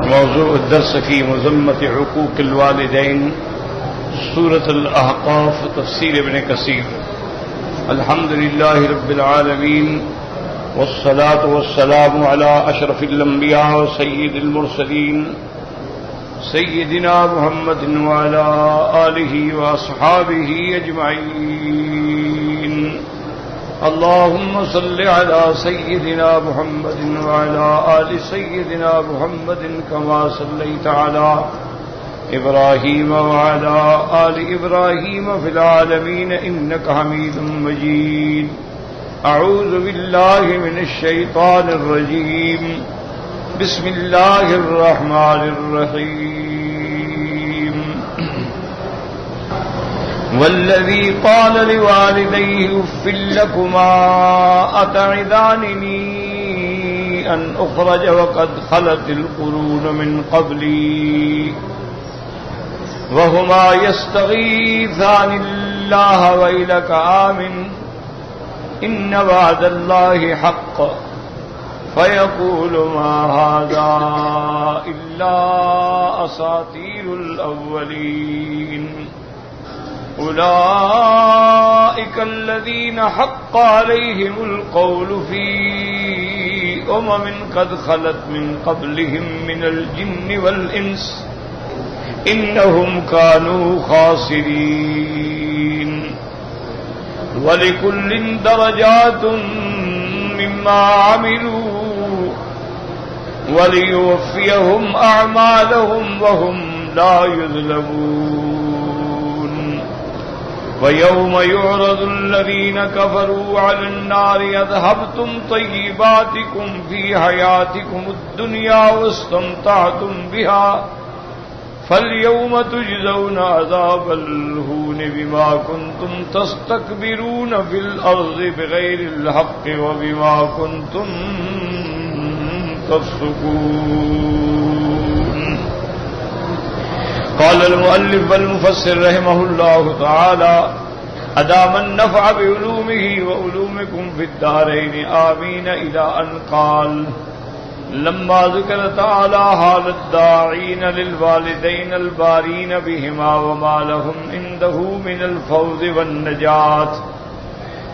موضوع الدرس في مذمة حقوق الوالدين سورة الأحقاف تفسير ابن كثير. الحمد لله رب العالمين والصلاة والسلام على أشرف الأنبياء وسيد المرسلين سيدنا محمد وعلى آله وأصحابه أجمعين. اللهم صل على سيدنا محمد وعلى آل سيدنا محمد كما صليت على إبراهيم وعلى آل إبراهيم في العالمين إنك حميد مجيد. أعوذ بالله من الشيطان الرجيم. بسم الله الرحمن الرحيم. والذي قال لوالديه اف لكما أتعظانني أن أخرج وقد خلت القرون من قبلي وهما يستغيثان الله ويلك آمن إن وعد الله حق فيقول ما هذا إلا أساطير الأولين. أولئك الذين حق عليهم القول في قد خلت من قبلهم من الجن والإنس إنهم كانوا خاسرين. ولكل درجات مما عملوا وليوفيهم أعمالهم وهم لا يظلمون. ويوم يعرض الذين كفروا على النار أذهبتم طيباتكم في حياتكم الدنيا واستمتعتم بها فاليوم تجزون عذاب الهون بما كنتم تستكبرون في الأرض بغير الحق وبما كنتم تفسقون. قال المؤلف والمفسر رحمه الله تعالى أدام النفع بعلومه وعلومكم في الدارين آمين إلى أن قال لما ذكر تعالى حال الداعين للوالدين البارين بهما وما لهم عنده من الفوز والنجاة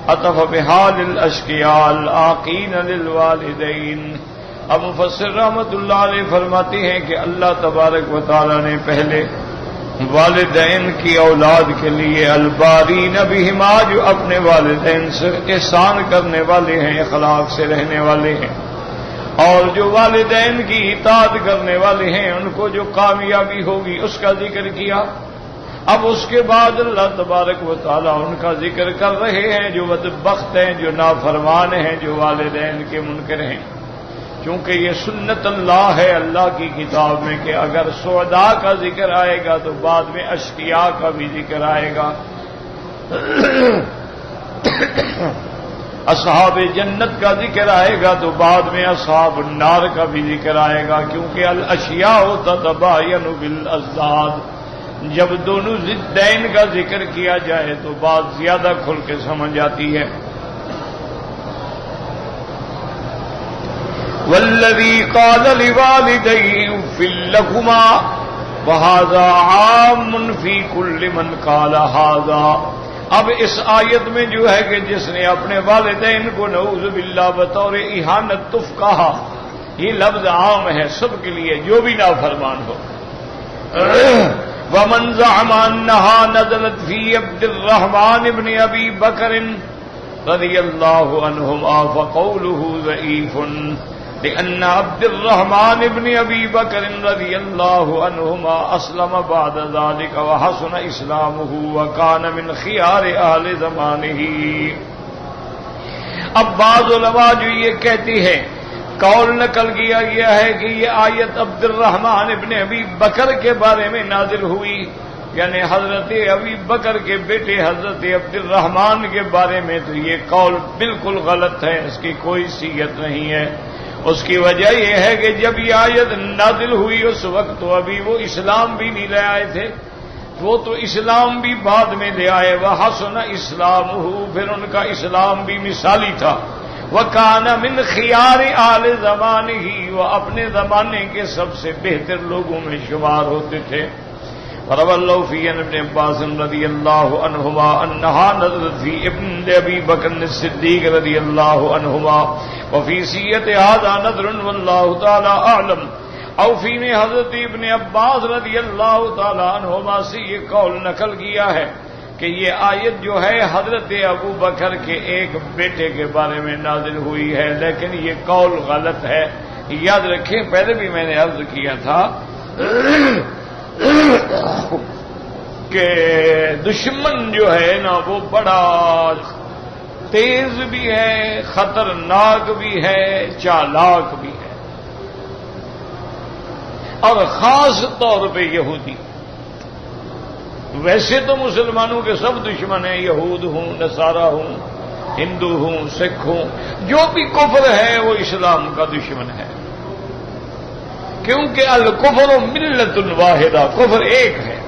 عطف بحال الأشقياء العاقين للوالدين. اب مفسر رحمۃ اللہ علیہ فرماتے ہیں کہ اللہ تبارک و تعالی نے پہلے والدین کی اولاد کے لیے البارین بہما جو اپنے والدین سے احسان کرنے والے ہیں اخلاق سے رہنے والے ہیں اور جو والدین کی اطاعت کرنے والے ہیں ان کو جو کامیابی ہوگی اس کا ذکر کیا. اب اس کے بعد اللہ تبارک و تعالی ان کا ذکر کر رہے ہیں جو بدبخت ہیں جو نافرمان ہیں جو والدین کے منکر ہیں. چونکہ یہ سنت اللہ ہے اللہ کی کتاب میں کہ اگر سعداء کا ذکر آئے گا تو بعد میں اشقیاء کا بھی ذکر آئے گا اصحاب جنت کا ذکر آئے گا تو بعد میں اصحاب النار کا بھی ذکر آئے گا. کیونکہ الاشیاء تتباین بالازداد جب دونوں ضدین کا ذکر کیا جائے تو بات زیادہ کھل کے سمجھ آتی ہے. والذی قال لوالدیہ اف لکما وہذا عام فی کل من قال ھذا. اب اس آیت میں جو ہے کہ جس نے اپنے والدین کو نعوذ باللہ بطور اہانت تف کہا یہ لفظ عام ہے سب کے لیے جو بھی نافرمان ہو. ومن زعم انہا نزلت فی عبد الرحمن ابن ابی بکر رضی اللہ عنہما فقولہ ضعیف لأن عبد الرحمن ابن ابی بکر رضی اللہ عنہما اسلم بعد ذلك وحسن اسلامہ وکان من خیار اہل زمانہ. اب بعض علماء جو یہ کہتی ہے قول نقل کیا گیا ہے کہ یہ آیت عبد الرحمن ابن ابی بکر کے بارے میں نازل ہوئی یعنی حضرت ابی بکر کے بیٹے حضرت عبد الرحمن کے بارے میں. تو یہ قول بالکل غلط ہے اس کی کوئی صیغت نہیں ہے. اس کی وجہ یہ ہے کہ جب یہ آیت نازل ہوئی اس وقت تو ابھی وہ اسلام بھی نہیں لے آئے تھے وہ تو اسلام بھی بعد میں لے آئے. وحسن اسلامہ پھر ان کا اسلام بھی مثالی تھا وَكَانَ مِنْ خِيَارِ آلِ زَمَانِهِ، وہ اپنے زمانے کے سب سے بہتر لوگوں میں شمار ہوتے تھے. روى الله في ابن عباس رضي الله عنهما أنها نزلت في ابن أبي بكر الصديق رضي الله عنهما وفي سيرة هذا نظر والله تعالى أعلم. او فی نے حضرت ابن عباس رضی اللہ تعالی عنہما سے یہ قول نقل کیا ہے کہ یہ آیت جو ہے حضرت ابو بکر کے ایک بیٹے کے بارے میں نازل ہوئی ہے، لیکن یہ قول غلط ہے. یاد رکھیں پہلے بھی میں نے عرض کیا تھا کہ دشمن جو ہے نا وہ بڑا تیز بھی ہے، خطرناک بھی ہے، چالاک بھی ہے، اور خاص طور پہ یہودی. ویسے تو مسلمانوں کے سب دشمن ہیں، یہود ہوں، نصارہ ہوں، ہندو ہوں، سکھ ہوں، جو بھی کفر ہے وہ اسلام کا دشمن ہے، کیونکہ الکفر ملت واحدہ، کفر ایک ہے.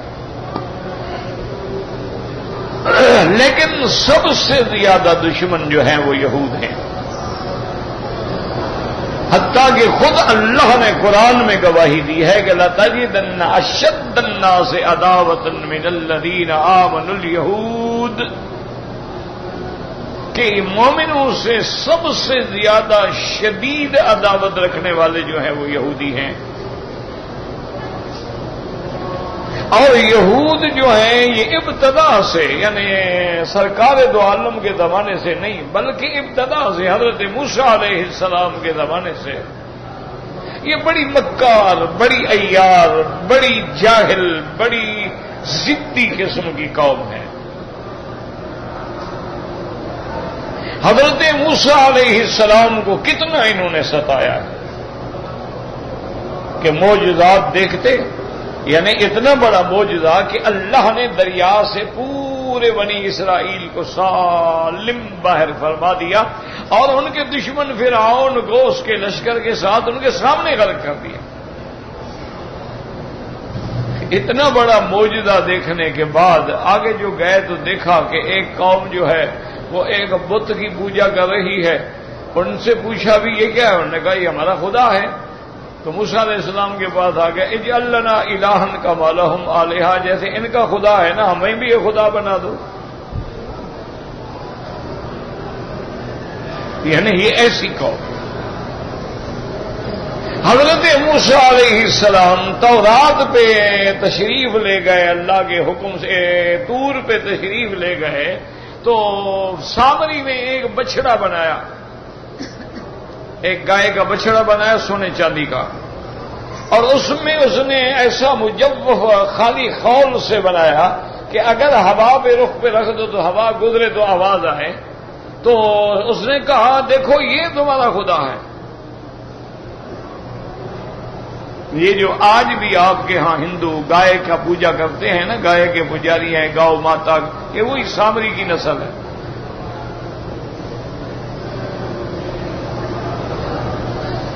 لیکن سب سے زیادہ دشمن جو ہیں وہ یہود ہیں، حتیٰ کہ خود اللہ نے قرآن میں گواہی دی ہے کہ لَتَجِدَنَّ أَشَدَّ النَّاسِ عَدَاوَةً مِنَ الَّذِينَ آمَنُوا الْيَهُودَ، کہ مومنوں سے سب سے زیادہ شدید عداوت رکھنے والے جو ہیں وہ یہودی ہیں. اور یہود جو ہیں یہ ابتدا سے، یعنی سرکار دو عالم کے زمانے سے نہیں بلکہ ابتدا سے حضرت موسیٰ علیہ السلام کے زمانے سے یہ بڑی مکار، بڑی عیار، بڑی جاہل، بڑی ضدی قسم کی قوم ہے. حضرت موسیٰ علیہ السلام کو کتنا انہوں نے ستایا ہے کہ معجزات دیکھتے، یعنی اتنا بڑا معجزہ کہ اللہ نے دریا سے پورے بنی اسرائیل کو سالم باہر فرما دیا اور ان کے دشمن فرعون کو اس کے لشکر کے ساتھ ان کے سامنے غرق کر دیا. اتنا بڑا معجزہ دیکھنے کے بعد آگے جو گئے تو دیکھا کہ ایک قوم جو ہے وہ ایک بت کی پوجا کر رہی ہے. ان سے پوچھا بھی یہ کیا ہے؟ انہوں نے کہا یہ ہمارا خدا ہے. تو موسیٰ علیہ السلام کے پاس آ گیا، اجعل لنا الہا کما لہم آلہہ، جیسے ان کا خدا ہے نا ہمیں بھی یہ خدا بنا دو. یعنی یہ ایسی قوم. حضرت موسیٰ علیہ السلام تورات پہ تشریف لے گئے، اللہ کے حکم سے طور پہ تشریف لے گئے تو سامری نے ایک بچڑا بنایا، ایک گائے کا بچڑا بنایا سونے چاندی کا، اور اس میں اس نے ایسا مجوف خالی خول سے بنایا کہ اگر ہوا پہ رخ پہ رکھ دو تو ہوا گزرے تو آواز آئے. تو اس نے کہا دیکھو یہ تمہارا خدا ہے. یہ جو آج بھی آپ کے ہاں ہندو گائے کا پوجا کرتے ہیں نا، گائے کے پجاری ہیں، گاؤ ماتا، یہ وہی سامری کی نسل ہے.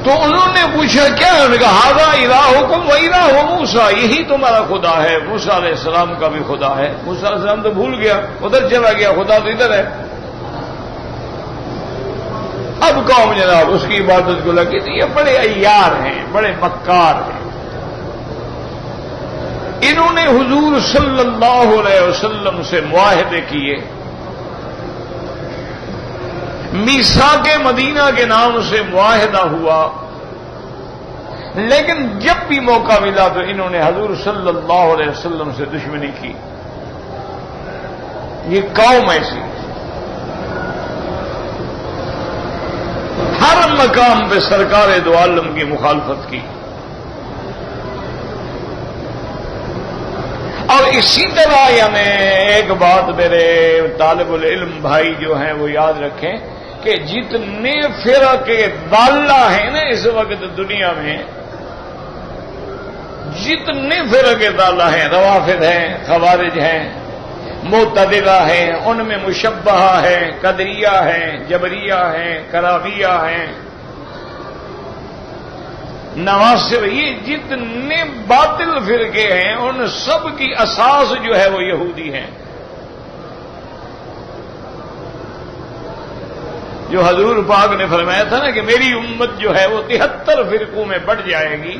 تو انہوں نے پوچھا کیا؟ انہوں نے کہا ھذا الہکم و الہ موسیٰ، یہی تمہارا خدا ہے، موسیٰ علیہ السلام کا بھی خدا ہے. موسیٰ علیہ السلام تو بھول گیا، ادھر چلا گیا، خدا تو ادھر ہے. اب قوم جناب اس کی عبادت کو لگی تھی. یہ بڑے عیار ہیں، بڑے مکار ہیں. انہوں نے حضور صلی اللہ علیہ وسلم سے معاہدے کیے، میثاق مدینہ کے نام سے معاہدہ ہوا، لیکن جب بھی موقع ملا تو انہوں نے حضور صلی اللہ علیہ وسلم سے دشمنی کی. یہ قوم ایسی ہر مقام پہ سرکار دو عالم کی مخالفت کی. اور اسی طرح یعنی ایک بات میرے طالب العلم بھائی جو ہیں وہ یاد رکھیں کہ جتنے فرقے ضالہ ہیں نا اس وقت دنیا میں، جتنے فرقے ضالہ ہیں، روافض ہیں، خوارج ہیں، معتزلہ ہیں، ان میں مشبہہ ہیں، قدریہ ہیں، جبریہ ہیں، کرامیہ ہیں، نواسب، یہ جتنے باطل فرقے ہیں ان سب کی اساس جو ہے وہ یہودی ہیں. جو حضور پاک نے فرمایا تھا نا کہ میری امت جو ہے وہ 73 فرقوں میں بٹ جائے گی،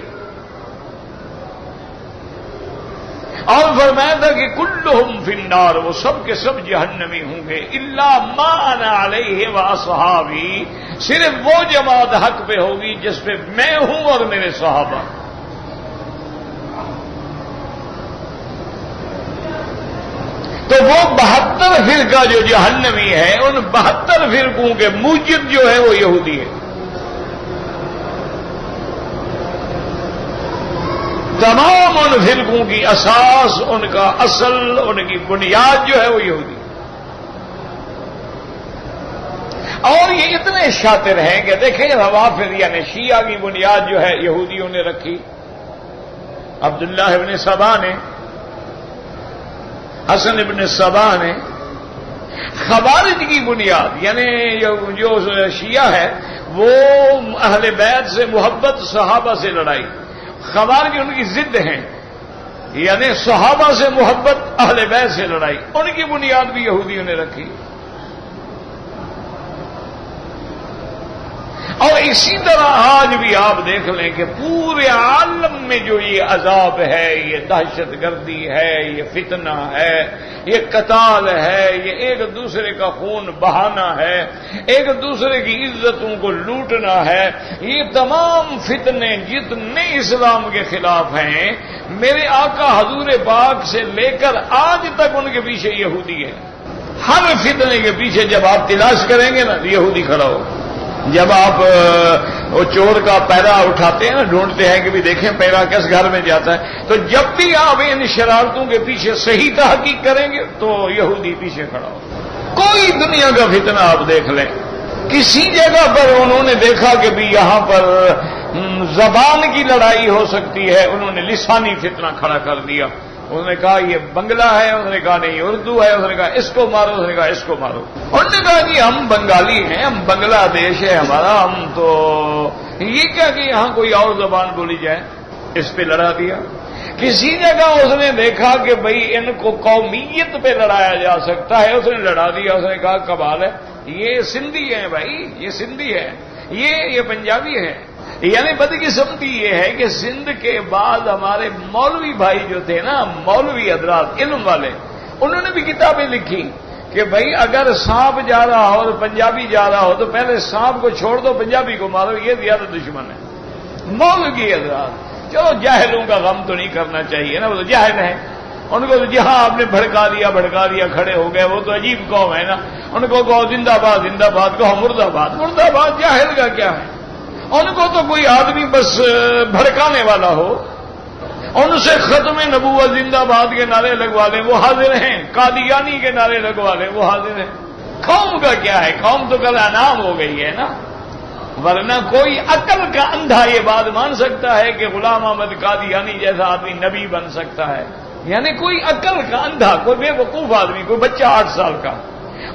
اور فرمایا تھا کہ کلہم فی النار، وہ سب کے سب جہنمی ہوں گے، الا ما انا علیہ واصحابی، صرف وہ جماعت حق پہ ہوگی جس پہ میں ہوں اور میرے صحابہ۔ تو وہ 72 فرقہ جو جہنمی ہے، ان 72 فرقوں کے موجب جو ہے وہ یہودی ہے۔ تمام ان فرقوں کی اساس، ان کا اصل، ان کی بنیاد جو ہے وہ یہودی ہے۔ اور یہ اتنے شاطر ہیں کہ دیکھیں روافض یعنی شیعہ کی بنیاد جو ہے یہودیوں نے رکھی، عبداللہ ابن سبا نے، حسن ابن سبا نے۔ خوارج کی بنیاد یعنی جو شیعہ ہے وہ اہل بیت سے محبت، صحابہ سے لڑائی، خوارج ان کی ضد ہیں، یعنی صحابہ سے محبت، اہل بیت سے لڑائی، ان کی بنیاد بھی یہودیوں نے رکھی۔ اور اسی طرح آج بھی آپ دیکھ لیں کہ پورے عالم میں جو یہ عذاب ہے، یہ دہشت گردی ہے، یہ فتنہ ہے، یہ قتال ہے، یہ ایک دوسرے کا خون بہانا ہے، ایک دوسرے کی عزتوں کو لوٹنا ہے، یہ تمام فتنے جتنے اسلام کے خلاف ہیں، میرے آقا حضور پاک سے لے کر آج تک ان کے پیچھے یہودی ہے۔ ہر فتنے کے پیچھے جب آپ تلاش کریں گے نا یہودی کھڑا ہو۔ جب آپ وہ چور کا پیرا اٹھاتے ہیں نا، ڈھونڈتے ہیں کہ بھی دیکھیں پیرا کس گھر میں جاتا ہے، تو جب بھی آپ ان شرارتوں کے پیچھے صحیح تحقیق کریں گے تو یہودی پیچھے کھڑا ہو۔ کوئی دنیا کا فتنہ آپ دیکھ لیں، کسی جگہ پر انہوں نے دیکھا کہ بھی یہاں پر زبان کی لڑائی ہو سکتی ہے، انہوں نے لسانی فتنہ کھڑا کر دیا۔ انہوں نے کہا یہ بنگلہ ہے، انہوں نے کہا نہیں اردو ہے، انہوں نے کہا اس کو مارو، انہوں نے کہا اس کو مارو۔ انہوں نے کہا کہ ہم بنگالی ہیں، ہم بنگلہ دیش ہے ہمارا، ہم تو یہ کیا کہ یہاں کوئی اور زبان بولی جائے، اس پہ لڑا دیا۔ کسی جگہ اس نے دیکھا کہ بھئی ان کو قومیت پہ لڑایا جا سکتا ہے، اس نے لڑا دیا، اس نے کہا کمال ہے، یہ سندھی ہے بھائی، یہ سندھی ہے، یہ پنجابی ہے۔ یعنی بدقسمتی یہ ہے کہ سندھ کے بعد ہمارے مولوی بھائی جو تھے نا، مولوی حضرات علم والے، انہوں نے بھی کتابیں لکھی کہ بھائی اگر سانپ جا رہا ہو اور پنجابی جا رہا ہو تو پہلے سانپ کو چھوڑ دو، پنجابی کو مارو، یہ زیادہ دشمن ہے۔ مولوی حضرات، چلو جاہلوں کا غم تو نہیں کرنا چاہیے نا، وہ تو جاہل ہیں، ان کو تو جہاں آپ نے بھڑکا دیا کھڑے ہو گئے، وہ تو عجیب قوم ہے نا، ان کو کہو زندہ باد زندہ باد، کہو مرد آباد مرد آباد، جاہل کا کیا ہے؟ ان کو تو کوئی آدمی بس بھڑکانے والا ہو، ان سے ختم نبوت زندہ باد کے نعرے لگوا لیں وہ حاضر ہیں، قادیانی کے نعرے لگوا لیں وہ حاضر ہیں۔ قوم کا کیا ہے؟ قوم تو کل انعام ہو گئی ہے نا، ورنہ کوئی عقل کا اندھا یہ بات مان سکتا ہے کہ غلام احمد قادیانی جیسا آدمی نبی بن سکتا ہے؟ یعنی کوئی عقل کا اندھا، کوئی بے وقوف آدمی، کوئی بچہ 8 سال کا،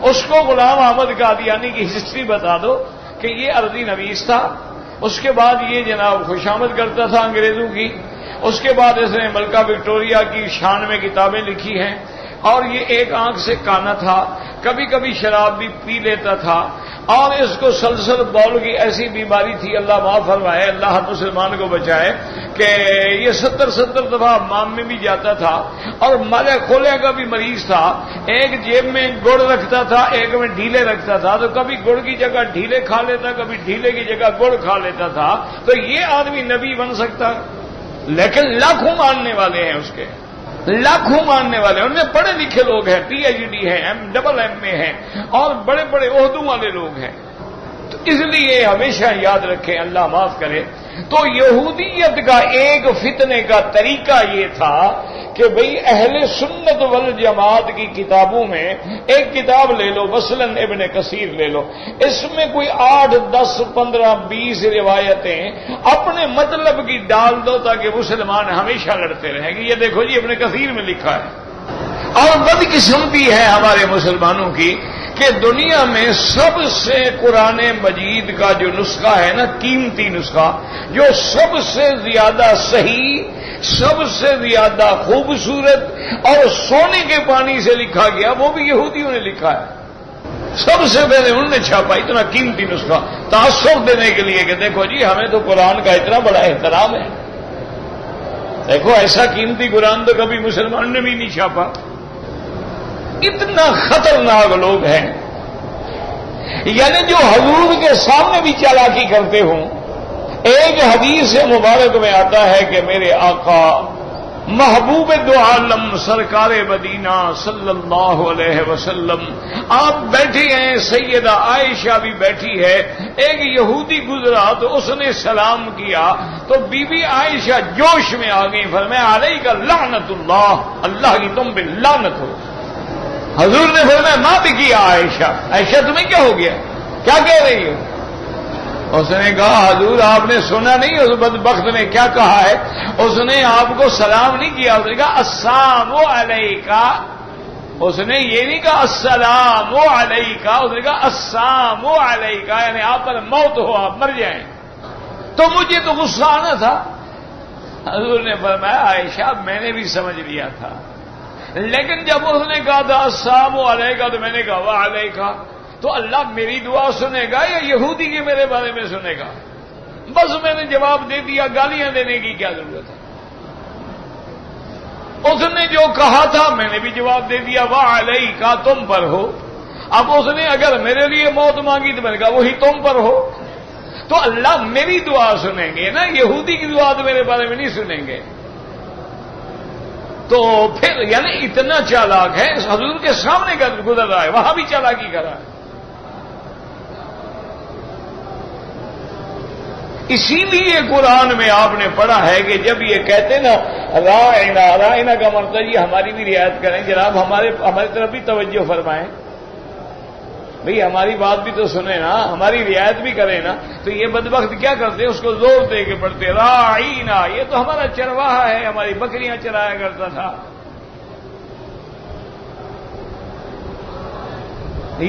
اس کو غلام احمد قادیانی کی ہسٹری بتا دو کہ یہ عرضی نویس تھا، اس کے بعد یہ جناب خوشامد کرتا تھا انگریزوں کی، اس کے بعد اس نے ملکہ وکٹوریہ کی شان میں کتابیں لکھی ہیں، اور یہ ایک آنکھ سے کانا تھا، کبھی کبھی شراب بھی پی لیتا تھا، اور اس کو سلسل بول کی ایسی بیماری تھی، اللہ معاف فرمائے، اللہ ہر مسلمان کو بچائے، کہ یہ 70 دفعہ مام میں بھی جاتا تھا، اور مالے کھولے کا بھی مریض تھا، ایک جیب میں گڑ رکھتا تھا، ایک میں ڈھیلے رکھتا تھا، تو کبھی گڑ کی جگہ ڈھیلے کھا لیتا، کبھی ڈھیلے کی جگہ گڑ کھا لیتا تھا، تو یہ آدمی نبی بن سکتا؟ لیکن لاکھوں ماننے والے ہیں اس کے، لاکھوں ماننے والے، ان میں پڑھے لکھے لوگ ہیں، PhD ہیں، MA ہیں، اور بڑے بڑے عہدوں والے لوگ ہیں۔ تو اس لیے ہمیشہ یاد رکھیں، اللہ معاف کرے، تو یہودیت کا ایک فتنے کا طریقہ یہ تھا کہ بھئی اہل سنت والجماعت کی کتابوں میں ایک کتاب لے لو، مثلا ابن کثیر لے لو، اس میں کوئی 8 10 15 20 روایتیں اپنے مطلب کی ڈال دو تاکہ مسلمان ہمیشہ لڑتے رہیں گے، یہ دیکھو جی ابن کثیر میں لکھا ہے۔ اور بدقسمتی ہے ہمارے مسلمانوں کی کہ دنیا میں سب سے قرآن مجید کا جو نسخہ ہے نا، قیمتی نسخہ، جو سب سے زیادہ صحیح، سب سے زیادہ خوبصورت اور سونے کے پانی سے لکھا گیا، وہ بھی یہودیوں نے لکھا ہے۔ سب سے پہلے انہوں نے چھاپا، اتنا قیمتی نسخہ تاثر دینے کے لیے کہ دیکھو جی ہمیں تو قرآن کا اتنا بڑا احترام ہے، دیکھو ایسا قیمتی قرآن تو کبھی مسلمان نے بھی نہیں چھاپا. اتنا خطرناک لوگ ہیں، یعنی جو حضور کے سامنے بھی چالاکی کرتے ہوں. ایک حدیث مبارک میں آتا ہے کہ میرے آقا محبوب دو عالم سرکار مدینہ صلی اللہ علیہ وسلم آپ بیٹھے ہیں، سیدہ عائشہ بھی بیٹھی ہے. ایک یہودی گزرا تو اس نے سلام کیا تو بی بی عائشہ جوش میں آ گئی، فرمایا علیک لعنت اللہ، اللہ کی تم پہ لعنت ہو. حضور نے فرمایا ماں بھی کیا عائشہ، عائشہ تمہیں کیا ہو گیا، کیا کہہ رہی ہو؟ اس نے کہا حضور آپ نے سنا نہیں اس بدبخت نے کیا کہا ہے؟ اس نے آپ کو سلام نہیں کیا، اس نے کہا السلام علیکہ. اس نے یہ نہیں کہا السلام علیکہ، اس نے کہا السلام علیکہ، یعنی آپ پر موت ہو، آپ مر جائیں. تو مجھے تو غصہ آنا تھا. حضور نے فرمایا عائشہ میں نے بھی سمجھ لیا تھا، لیکن جب اس نے کہا تھا السلام علیکہ تو میں نے کہا وعلیکہ. تو اللہ میری دعا سنے گا یا یہودی کے میرے بارے میں سنے گا؟ بس میں نے جواب دے دیا، گالیاں دینے کی کیا ضرورت ہے؟ اس نے جو کہا تھا میں نے بھی جواب دے دیا، وعلیکہ تم پر ہو. اب اس نے اگر میرے لیے موت مانگی تو میں نے کہا وہی تم پر ہو. تو اللہ میری دعا سنیں گے نا، یہودی کی دعا تو میرے بارے میں نہیں سنیں گے. تو پھر یعنی اتنا چالاک ہے، حضور کے سامنے گزر رہا ہے، وہاں بھی چالاکی کر رہا ہے. اسی لیے قرآن میں آپ نے پڑھا ہے کہ جب یہ کہتے نا رائنا، رائنا کا مطلب یہ ہماری بھی رعایت کریں جناب، ہماری طرف بھی توجہ فرمائیں بھئی، ہماری بات بھی تو سنیں نا، ہماری رعایت بھی کریں نا. تو یہ بدبخت کیا کرتے، اس کو زور دے کے پڑھتے رائنا، یہ تو ہمارا چرواہا ہے، ہماری بکریاں چرایا کرتا تھا.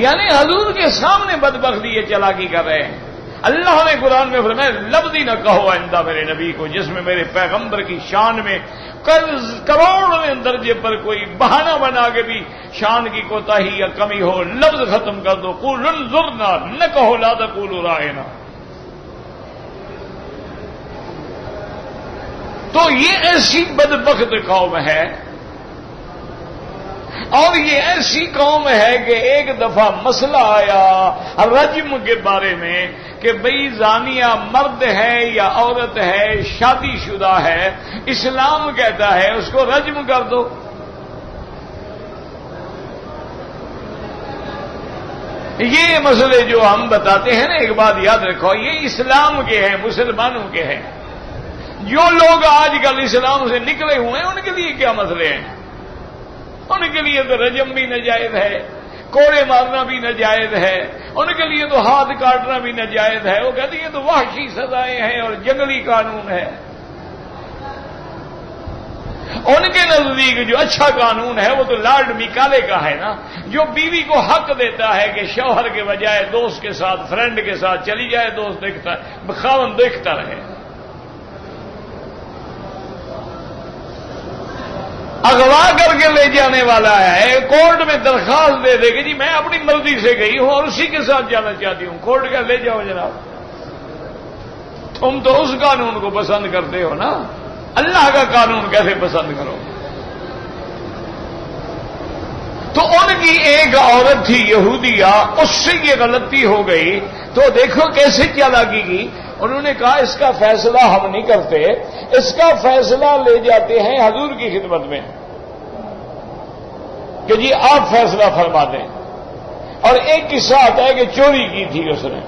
یعنی حضور کے سامنے بدبخت یہ چالاکی کر رہے ہیں. اللہ نے قرآن میں فرمایا لفظ ہی نہ کہو آئندہ میرے نبی کو جس میں میرے پیغمبر کی شان میں کروڑوں درجے پر کوئی بہانہ بنا کے بھی شان کی کوتاہی یا کمی ہو. لفظ ختم کر دو، قولوا انظرنا، نہ کہو لا تقولوا رائنا. تو یہ ایسی بدبخت قوم ہے، اور یہ ایسی قوم ہے کہ ایک دفعہ مسئلہ آیا رجم کے بارے میں کہ بھئی زانیہ مرد ہے یا عورت ہے، شادی شدہ ہے، اسلام کہتا ہے اس کو رجم کر دو. یہ مسئلے جو ہم بتاتے ہیں نا، ایک بات یاد رکھو، یہ اسلام کے ہیں، مسلمانوں کے ہیں. جو لوگ آج کل اسلام سے نکلے ہوئے ہیں ان کے لیے کیا مسئلے ہیں؟ ان کے لیے تو رجم بھی ناجائز ہے، کوڑے مارنا بھی ناجائز ہے، ان کے لیے تو ہاتھ کاٹنا بھی ناجائز ہے. وہ کہتی ہیں تو وحشی سزائیں ہیں اور جنگلی قانون ہے. ان کے نزدیک جو اچھا قانون ہے وہ تو لارڈ میکالے کا ہے نا، جو بیوی کو حق دیتا ہے کہ شوہر کے بجائے دوست کے ساتھ، فرینڈ کے ساتھ چلی جائے، دوست دیکھتا خاوند دیکھتا رہے. اغوا کر کے لے جانے والا ہے، کورٹ میں درخواست دے دے کہ جی میں اپنی مرضی سے گئی ہوں اور اسی کے ساتھ جانا چاہتی ہوں، کورٹ کا لے جاؤ جناب. تم تو اس قانون کو پسند کرتے ہو نا، اللہ کا قانون کیسے پسند کرو؟ تو ان کی ایک عورت تھی یہودیہ، اس سے یہ غلطی ہو گئی تو دیکھو کیسے چالاکی کی. انہوں نے کہا اس کا فیصلہ ہم نہیں کرتے، اس کا فیصلہ لے جاتے ہیں حضور کی خدمت میں کہ جی آپ فیصلہ فرما دیں. اور ایک قصہ آتا ہے کہ چوری کی تھی اس نے.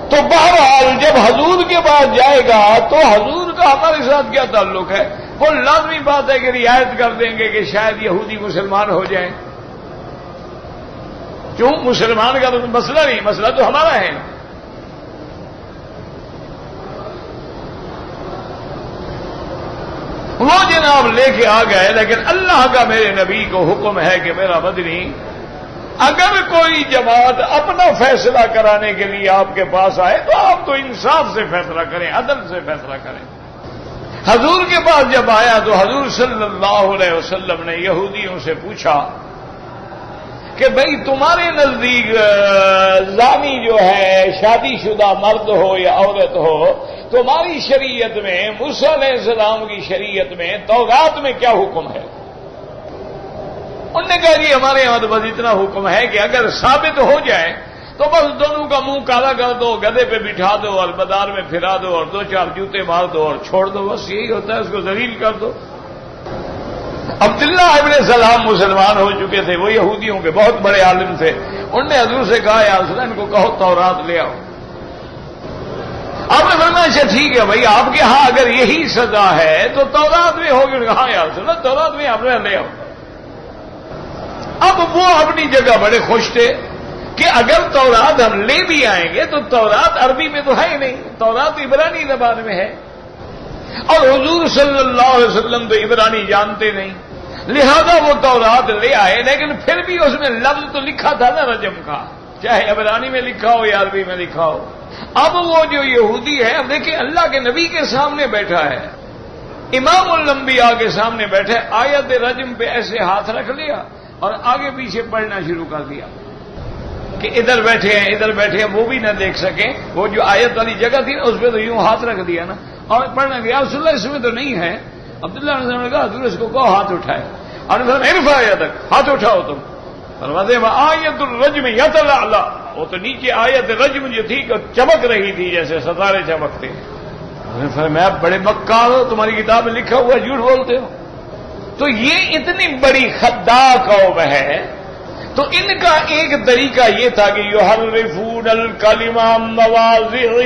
تو بہرحال جب حضور کے پاس جائے گا تو حضور کا ہمارے ساتھ کیا تعلق ہے؟ وہ لازمی بات ہے کہ رعایت کر دیں گے کہ شاید یہودی مسلمان ہو جائیں. کیوں؟ مسلمان کا تو مسئلہ نہیں، مسئلہ تو ہمارا ہے. وہ جناب لے کے آ گئے، لیکن اللہ کا میرے نبی کو حکم ہے کہ میرا مدنی اگر کوئی جماعت اپنا فیصلہ کرانے کے لیے آپ کے پاس آئے تو آپ تو انصاف سے فیصلہ کریں، عدل سے فیصلہ کریں. حضور کے پاس جب آیا تو حضور صلی اللہ علیہ وسلم نے یہودیوں سے پوچھا کہ بھئی تمہارے نزدیک زانی جو ہے شادی شدہ مرد ہو یا عورت ہو، تمہاری شریعت میں، موسیٰ علیہ السلام کی شریعت میں، تورات میں کیا حکم ہے؟ انہوں نے کہا جی ہمارے یہاں تو بس اتنا حکم ہے کہ اگر ثابت ہو جائے تو بس دونوں کا منہ کالا کر دو، گدھے پہ بٹھا دو اور بازار میں پھرا دو اور 2-4 جوتے مار دو اور چھوڑ دو، بس یہی ہوتا ہے، اس کو ذلیل کر دو۔ عبداللہ ابن سلام مسلمان ہو چکے تھے، وہ یہودیوں کے بہت بڑے عالم تھے، انہوں نے حضور سے کہا یا رسول اللہ ان کو کہو تورات لے آؤ۔ آپ نے فرمایا اچھا ٹھیک ہے بھائی، آپ کے ہاں اگر یہی سزا ہے تو تورات میں ہوگی؟ کہا یا رسول اللہ تورات میں آپ نے لے آؤ۔ اب وہ اپنی جگہ بڑے خوش تھے کہ اگر تورات ہم لے بھی آئیں گے تو تورات عربی میں تو ہے ہی نہیں، تورات عبرانی زبان میں ہے، اور حضور صلی اللہ علیہ وسلم تو عبرانی جانتے نہیں، لہذا وہ تورات لے آئے، لیکن پھر بھی اس میں لفظ تو لکھا تھا نا رجم کا، چاہے عبرانی میں لکھا ہو یا عربی میں لکھا ہو۔ اب وہ جو یہودی ہے، اب دیکھیں اللہ کے نبی کے سامنے بیٹھا ہے، امام الانبیاء کے سامنے بیٹھے، آیت رجم پہ ایسے ہاتھ رکھ لیا اور آگے پیچھے پڑھنا شروع کر دیا کہ ادھر بیٹھے ہیں وہ بھی نہ دیکھ سکیں، وہ جو آیت والی جگہ تھی نا اس پہ تو یوں ہاتھ رکھ دیا نا اور پڑھنا دیا۔ رسول اللہ اس میں تو نہیں ہے۔ عبداللہ نے کہا حضور اس کو کہو ہاتھ اٹھائے، اور ارفع یدک، ہاتھ اٹھاؤ تم۔ فرماتے ہیں آیت الرجم یتلعلع، وہ تو نیچے آیت رجم جو تھی کہ چمک رہی تھی جیسے ستارے چمکتے ہیں۔ فرمایا بڑے مکار ہو، تمہاری کتاب میں لکھا ہوا جھوٹ بولتے ہو۔ تو یہ اتنی بڑی خداع قوم ہے، تو ان کا ایک طریقہ یہ تھا کہ یحرفون الکلم عن مواضعہ،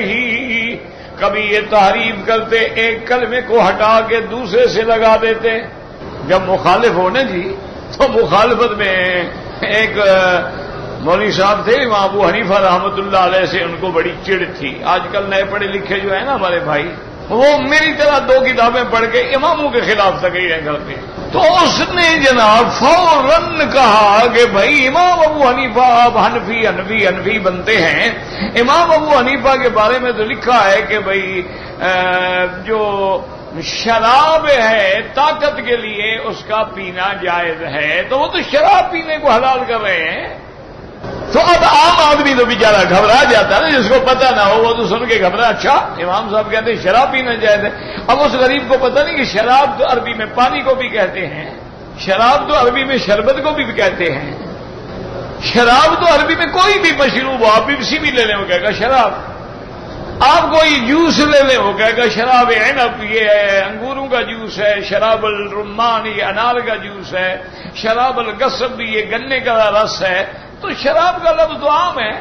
کبھی یہ تحریف کرتے، ایک کلمے کو ہٹا کے دوسرے سے لگا دیتے۔ جب مخالف ہونے جی تو مخالفت میں ایک مولوی صاحب تھے امام ابو حنیفہ رحمۃ اللہ علیہ سے ان کو بڑی چڑ تھی۔ آج کل نئے پڑھے لکھے جو ہیں نا ہمارے بھائی، وہ میری طرح 2 کتابیں پڑھ کے اماموں کے خلاف تقریریں کرتے ہیں۔ تو اس نے جناب فوراً کہا کہ بھائی امام ابو حنیفہ آپ حنفی بنتے ہیں، امام ابو حنیفہ کے بارے میں تو لکھا ہے کہ بھائی جو شراب ہے طاقت کے لیے اس کا پینا جائز ہے، تو وہ تو شراب پینے کو حلال کر رہے ہیں۔ تو اب عام آدمی تو بیچارہ گھبرا جاتا ہے نا، جس کو پتہ نہ ہو وہ تو سن کے گھبرا، اچھا امام صاحب کہتے ہیں شراب پینا جائز ہے۔ اب اس غریب کو پتہ نہیں کہ شراب تو عربی میں پانی کو بھی کہتے ہیں، شراب تو عربی میں شربت کو بھی کہتے ہیں، شراب تو عربی میں کوئی بھی مشروب ہو، آپ پیپسی بھی لے لیں وہ کہے گا شراب، آپ کوئی جوس لے لیں وہ کہے گا شراب عنب، یہ انگوروں کا جوس ہے، شراب الرمان یہ انار کا جوس ہے، شراب القصب یہ گنے کا رس ہے۔ تو شراب کا لفظ تو عام ہے،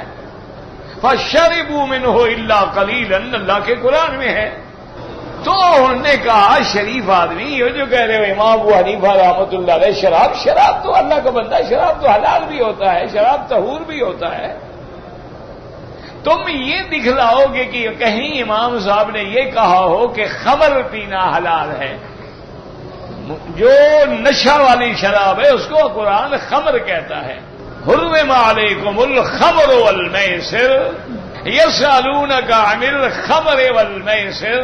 فَشَرِبُوا مِنْهُ إِلَّا قَلِيلًا، اللہ کے قرآن میں ہے۔ تو انہوں نے کہا شریف آدمی یہ جو کہہ رہے ہو امام ابو حنیفہ رحمۃ اللہ علیہ شراب تو اللہ کا بندہ، شراب تو حلال بھی ہوتا ہے، شراب طہور بھی ہوتا ہے، تم یہ دکھلاؤ گے کہ کہیں امام صاحب نے یہ کہا ہو کہ خمر پینا حلال ہے، جو نشہ والی شراب ہے اس کو قرآن خمر کہتا ہے۔ حرم علیکم الخمر والمیسر یسألونک عن الخمر والمیسر،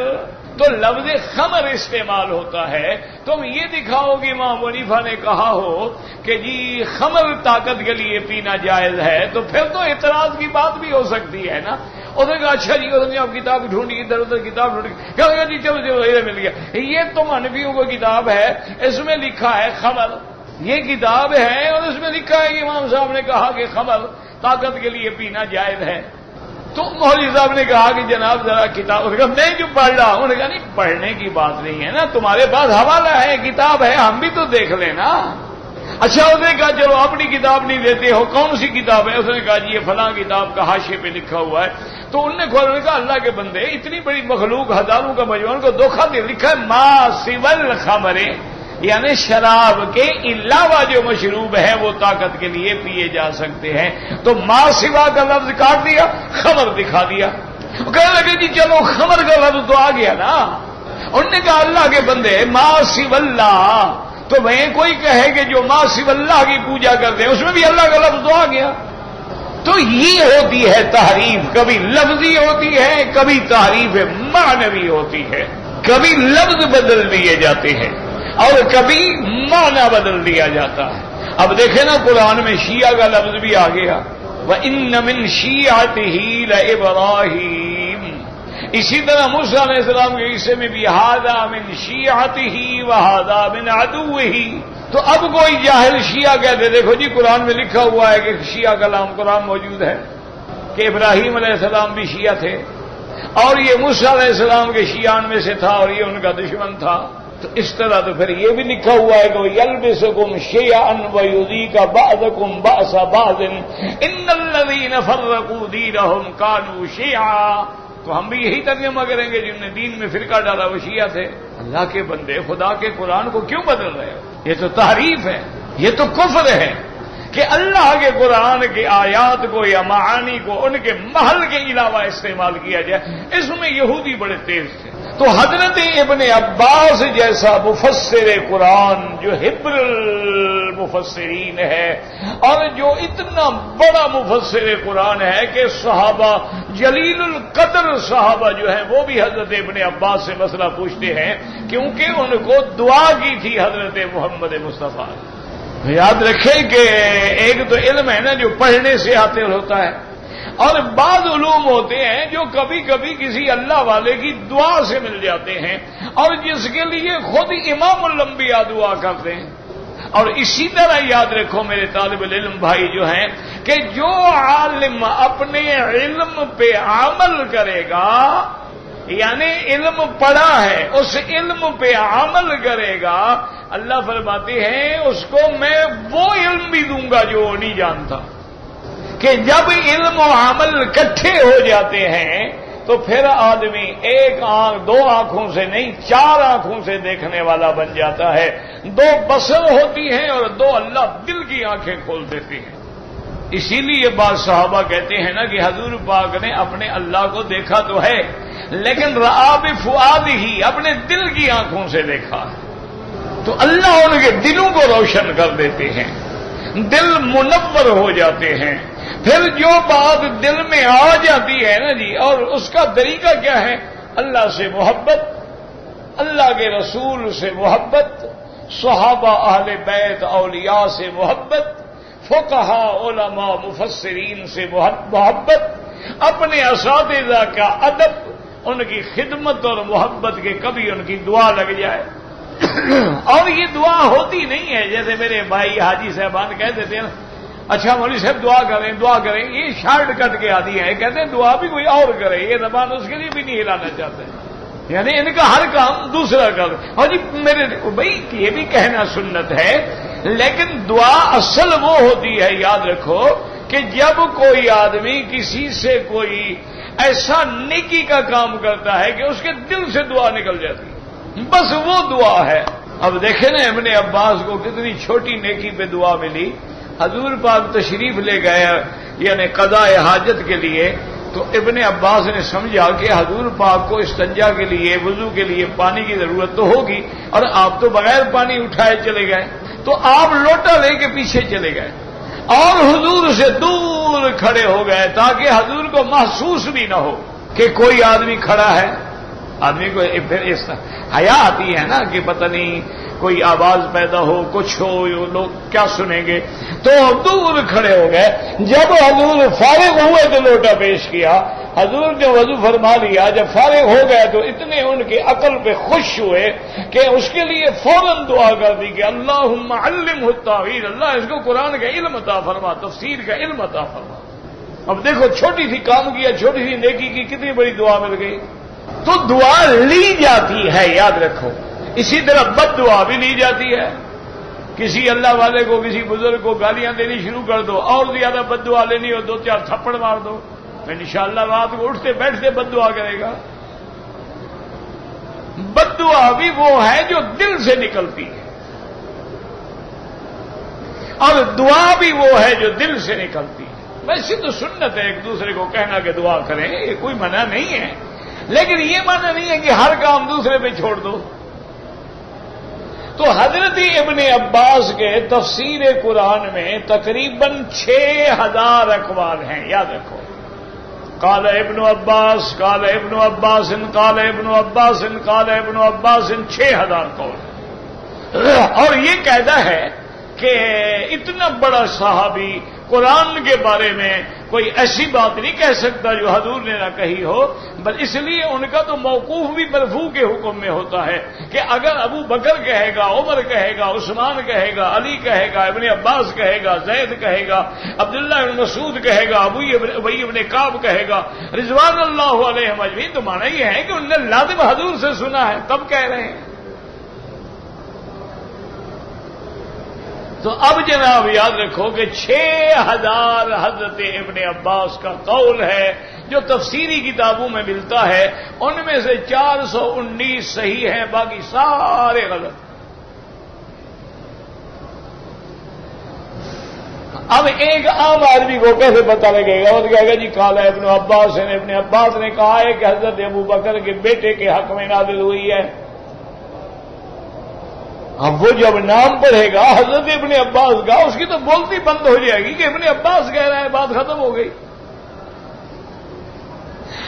تو لفظ خمر استعمال ہوتا ہے۔ تم یہ دکھاؤ گے امام حنیفہ نے کہا ہو کہ جی خمر طاقت کے لیے پینا جائز ہے، تو پھر تو اعتراض کی بات بھی ہو سکتی ہے نا۔ اس نے کہا اچھا جی، اس نے آپ کتاب ڈھونڈی، ادھر ادھر کتاب ڈھونڈی، کہا جی چلو یہ مل گیا، یہ تم حنفیوں کو کتاب ہے اس میں لکھا ہے خمر، یہ کتاب ہے اور اس میں لکھا ہے کہ امام صاحب نے کہا کہ خمر طاقت کے لیے پینا جائز ہے۔ تو مولوی صاحب نے کہا کہ جناب ذرا کتاب، اس نے کہا میں جو پڑھ رہا ہوں، نے کہا نہیں پڑھنے کی بات نہیں ہے نا، تمہارے پاس حوالہ ہے، کتاب ہے، ہم بھی تو دیکھ لیں نا۔ اچھا اس نے کہا چلو اپنی کتاب نہیں دیتے ہو، کون سی کتاب ہے؟ اس نے کہا جی یہ فلاں کتاب کا حاشیے پہ لکھا ہوا ہے۔ تو انہوں نے کھولا، کہا اللہ کے بندے اتنی بڑی مخلوق ہزاروں کا مجموعہ کو دھوکہ دے، لکھا ہے ما سوى الخمر، یعنی شراب کے علاوہ جو مشروب ہے وہ طاقت کے لیے پیے جا سکتے ہیں۔ تو ما سوا کا لفظ کاٹ دیا، خمر دکھا دیا۔ کہنے لگے جی چلو خمر کا لفظ تو آ گیا نا۔ انہوں نے کہا اللہ کے بندے ما سوا اللہ، تو میں کوئی کہے کہ جو ما سوا اللہ کی پوجا کرتے ہیں اس میں بھی اللہ کا لفظ تو آ گیا۔ تو یہ ہوتی ہے تحریف، کبھی لفظی ہوتی ہے، کبھی تحریف معنوی ہوتی ہے، کبھی لفظ بدل دیے جاتے ہیں اور کبھی معنی بدل دیا جاتا ہے۔ اب دیکھیں نا قرآن میں شیعہ کا لفظ بھی آ گیا، وَإِنَّ مِن شِيعَتِهِ لَإِبْرَاهِيمَ، اسی طرح موسیٰ علیہ السلام کے حصے میں بھی هَذَا مِن شِيعَتِهِ وَهَذَا مِنْ عَدُوِّهِ۔ تو اب کوئی جاہل شیعہ کہتے دیکھو جی قرآن میں لکھا ہوا ہے کہ شیعہ کا نام قرآن موجود ہے کہ ابراہیم علیہ السلام بھی شیعہ تھے اور یہ موسیٰ علیہ السلام کے شیعان میں سے تھا اور یہ ان کا دشمن تھا، تو اس طرح تو پھر یہ بھی لکھا ہوا ہے کہ یلبسکم شیعا ویذیق بعضکم بأس بعض ان الذین فرقوا دینہم کانوا شیعا۔ تو ہم بھی یہی ترجمہ کریں گے جن نے دین میں فرقہ ڈالا وہ شیعہ تھے۔ اللہ کے بندے خدا کے قرآن کو کیوں بدل رہے ہو؟ یہ تو تحریف ہے، یہ تو کفر ہے کہ اللہ کے قرآن کی آیات کو یا معانی کو ان کے محل کے علاوہ استعمال کیا جائے۔ اس میں یہودی بڑے تیز تھے۔ تو حضرت ابن عباس جیسا مفسر قرآن جو حبر المفسرین ہے اور جو اتنا بڑا مفسر قرآن ہے کہ صحابہ جلیل القدر صحابہ جو ہیں وہ بھی حضرت ابن عباس سے مسئلہ پوچھتے ہیں کیونکہ ان کو دعا کی تھی حضرت محمد مصطفیٰ۔ یاد رکھیں کہ ایک تو علم ہے نا جو پڑھنے سے حاصل ہوتا ہے اور بعض علوم ہوتے ہیں جو کبھی کبھی کسی اللہ والے کی دعا سے مل جاتے ہیں اور جس کے لیے خود امام الانبیاء دعا کرتے ہیں۔ اور اسی طرح یاد رکھو میرے طالب العلم بھائی جو ہیں کہ جو عالم اپنے علم پہ عمل کرے گا یعنی علم پڑھا ہے اس علم پہ عمل کرے گا، اللہ فرماتے ہیں اس کو میں وہ علم بھی دوں گا جو وہ نہیں جانتا۔ کہ جب علم و عمل اکٹھے ہو جاتے ہیں تو پھر آدمی ایک آنکھ دو آنکھوں سے نہیں 4 آنکھوں سے دیکھنے والا بن جاتا ہے۔ 2 بصر ہوتی ہیں اور 2 اللہ دل کی آنکھیں کھول دیتی ہیں۔ اسی لیے بعض صحابہ کہتے ہیں نا کہ حضور پاک نے اپنے اللہ کو دیکھا تو ہے لیکن رآ بفؤادہ اپنے دل کی آنکھوں سے دیکھا ہے۔ تو اللہ ان کے دلوں کو روشن کر دیتے ہیں، دل منور ہو جاتے ہیں۔ پھر جو بات دل میں آ جاتی ہے نا جی اور اس کا طریقہ کیا ہے؟ اللہ سے محبت، اللہ کے رسول سے محبت، صحابہ اہل بیت اولیاء سے محبت، فقہاء علماء مفسرین سے محبت، اپنے اساتذہ کا ادب، ان کی خدمت اور محبت کے کبھی ان کی دعا لگ جائے۔ اور یہ دعا ہوتی نہیں ہے جیسے میرے بھائی حاجی صاحبان کہہ دیتے ہیں اچھا مولوی صاحب دعا کریں، یہ شارٹ کٹ کے آدھی ہے، کہتے ہیں دعا بھی کوئی اور کرے، یہ زبان اس کے لیے بھی نہیں ہلانا چاہتے، یعنی ان کا ہر کام دوسرا کر۔ اور جی میرے بھائی یہ بھی کہنا سنت ہے لیکن دعا اصل وہ ہوتی ہے یاد رکھو کہ جب کوئی آدمی کسی سے کوئی ایسا نیکی کا کام کرتا ہے کہ اس کے دل سے دعا نکل جاتی ہے، بس وہ دعا ہے۔ اب دیکھیں نا ابن عباس کو کتنی چھوٹی نیکی پہ دعا ملی۔ حضور پاک تشریف لے گئے یعنی قضاء حاجت کے لیے، تو ابن عباس نے سمجھا کہ حضور پاک کو استنجا کے لیے وضو کے لیے پانی کی ضرورت تو ہوگی اور آپ تو بغیر پانی اٹھائے چلے گئے، تو آپ لوٹا لے کے پیچھے چلے گئے اور حضور سے دور کھڑے ہو گئے تاکہ حضور کو محسوس بھی نہ ہو کہ کوئی آدمی کھڑا ہے۔ آدمی کو پھر اس حیا آتی ہے نا کہ پتہ نہیں کوئی آواز پیدا ہو کچھ ہو لوگ کیا سنیں گے، تو دور کھڑے ہو گئے۔ جب حضور فارغ ہوئے تو لوٹا پیش کیا، حضور نے وضو فرما لیا، جب فارغ ہو گئے تو اتنے ان کی عقل پہ خوش ہوئے کہ اس کے لیے فوراً دعا کر دی کہ اللہم علمہ التاویل، اللہ اس کو قرآن کا علم عطا فرما، تفسیر کا علم عطا فرما۔ اب دیکھو چھوٹی سی کام کیا، چھوٹی سی نیکی کی کتنی بڑی دعا مل گئی۔ تو دعا لی جاتی ہے یاد رکھو، اسی طرح بد دعا بھی لی جاتی ہے۔ کسی اللہ والے کو کسی بزرگ کو گالیاں دینی شروع کر دو اور زیادہ بد دعا لینی ہو 2-4 تھپڑ مار دو، انشاءاللہ رات کو اٹھتے بیٹھتے بد دعا کرے گا۔ بد دعا بھی وہ ہے جو دل سے نکلتی ہے اور دعا بھی وہ ہے جو دل سے نکلتی ہے۔ ویسے تو سنت ہے ایک دوسرے کو کہنا کہ دعا کریں، یہ کوئی منع نہیں ہے، لیکن یہ معنی نہیں ہے کہ ہر کام دوسرے پہ چھوڑ دو۔ تو حضرت ابن عباس کے تفسیر قرآن میں تقریباً 6000 اقوال ہیں، یاد رکھو۔ قال ابن عباس، قال ابن عباس، قال ابن عباس، قال ابن عباس، 6000 قول۔ اور یہ قاعدہ ہے کہ اتنا بڑا صحابی قرآن کے بارے میں کوئی ایسی بات نہیں کہہ سکتا جو حضور نے نہ کہی ہو، بل اس لیے ان کا تو موقوف بھی مرفوع کے حکم میں ہوتا ہے کہ اگر ابو بکر کہے گا، عمر کہے گا، عثمان کہے گا، علی کہے گا، ابن عباس کہے گا، زید کہے گا، عبداللہ بن مسعود کہے گا، ابی ابن کعب کہے گا، رضوان اللہ علیہم اجمعین، تو معنی یہ ہے کہ انہوں نے لازم حضور سے سنا ہے تب کہہ رہے ہیں۔ تو اب جناب یاد رکھو کہ 6000 حضرت ابن عباس کا قول ہے جو تفسیری کتابوں میں ملتا ہے، ان میں سے 419 صحیح ہیں، باقی سارے غلط۔ اب ایک عام آدمی کو کیسے پتہ لگے گا؟ وہ کہے گا جی قال ابن عباس نے، ابن عباس نے کہا ہے کہ حضرت ابو بکر کے بیٹے کے حق میں نازل ہوئی ہے۔ اب وہ جب نام پڑھے گا حضرت ابن عباس کا، اس کی تو بولتی بند ہو جائے گی کہ ابن عباس کہہ رہا ہے، بات ختم ہو گئی۔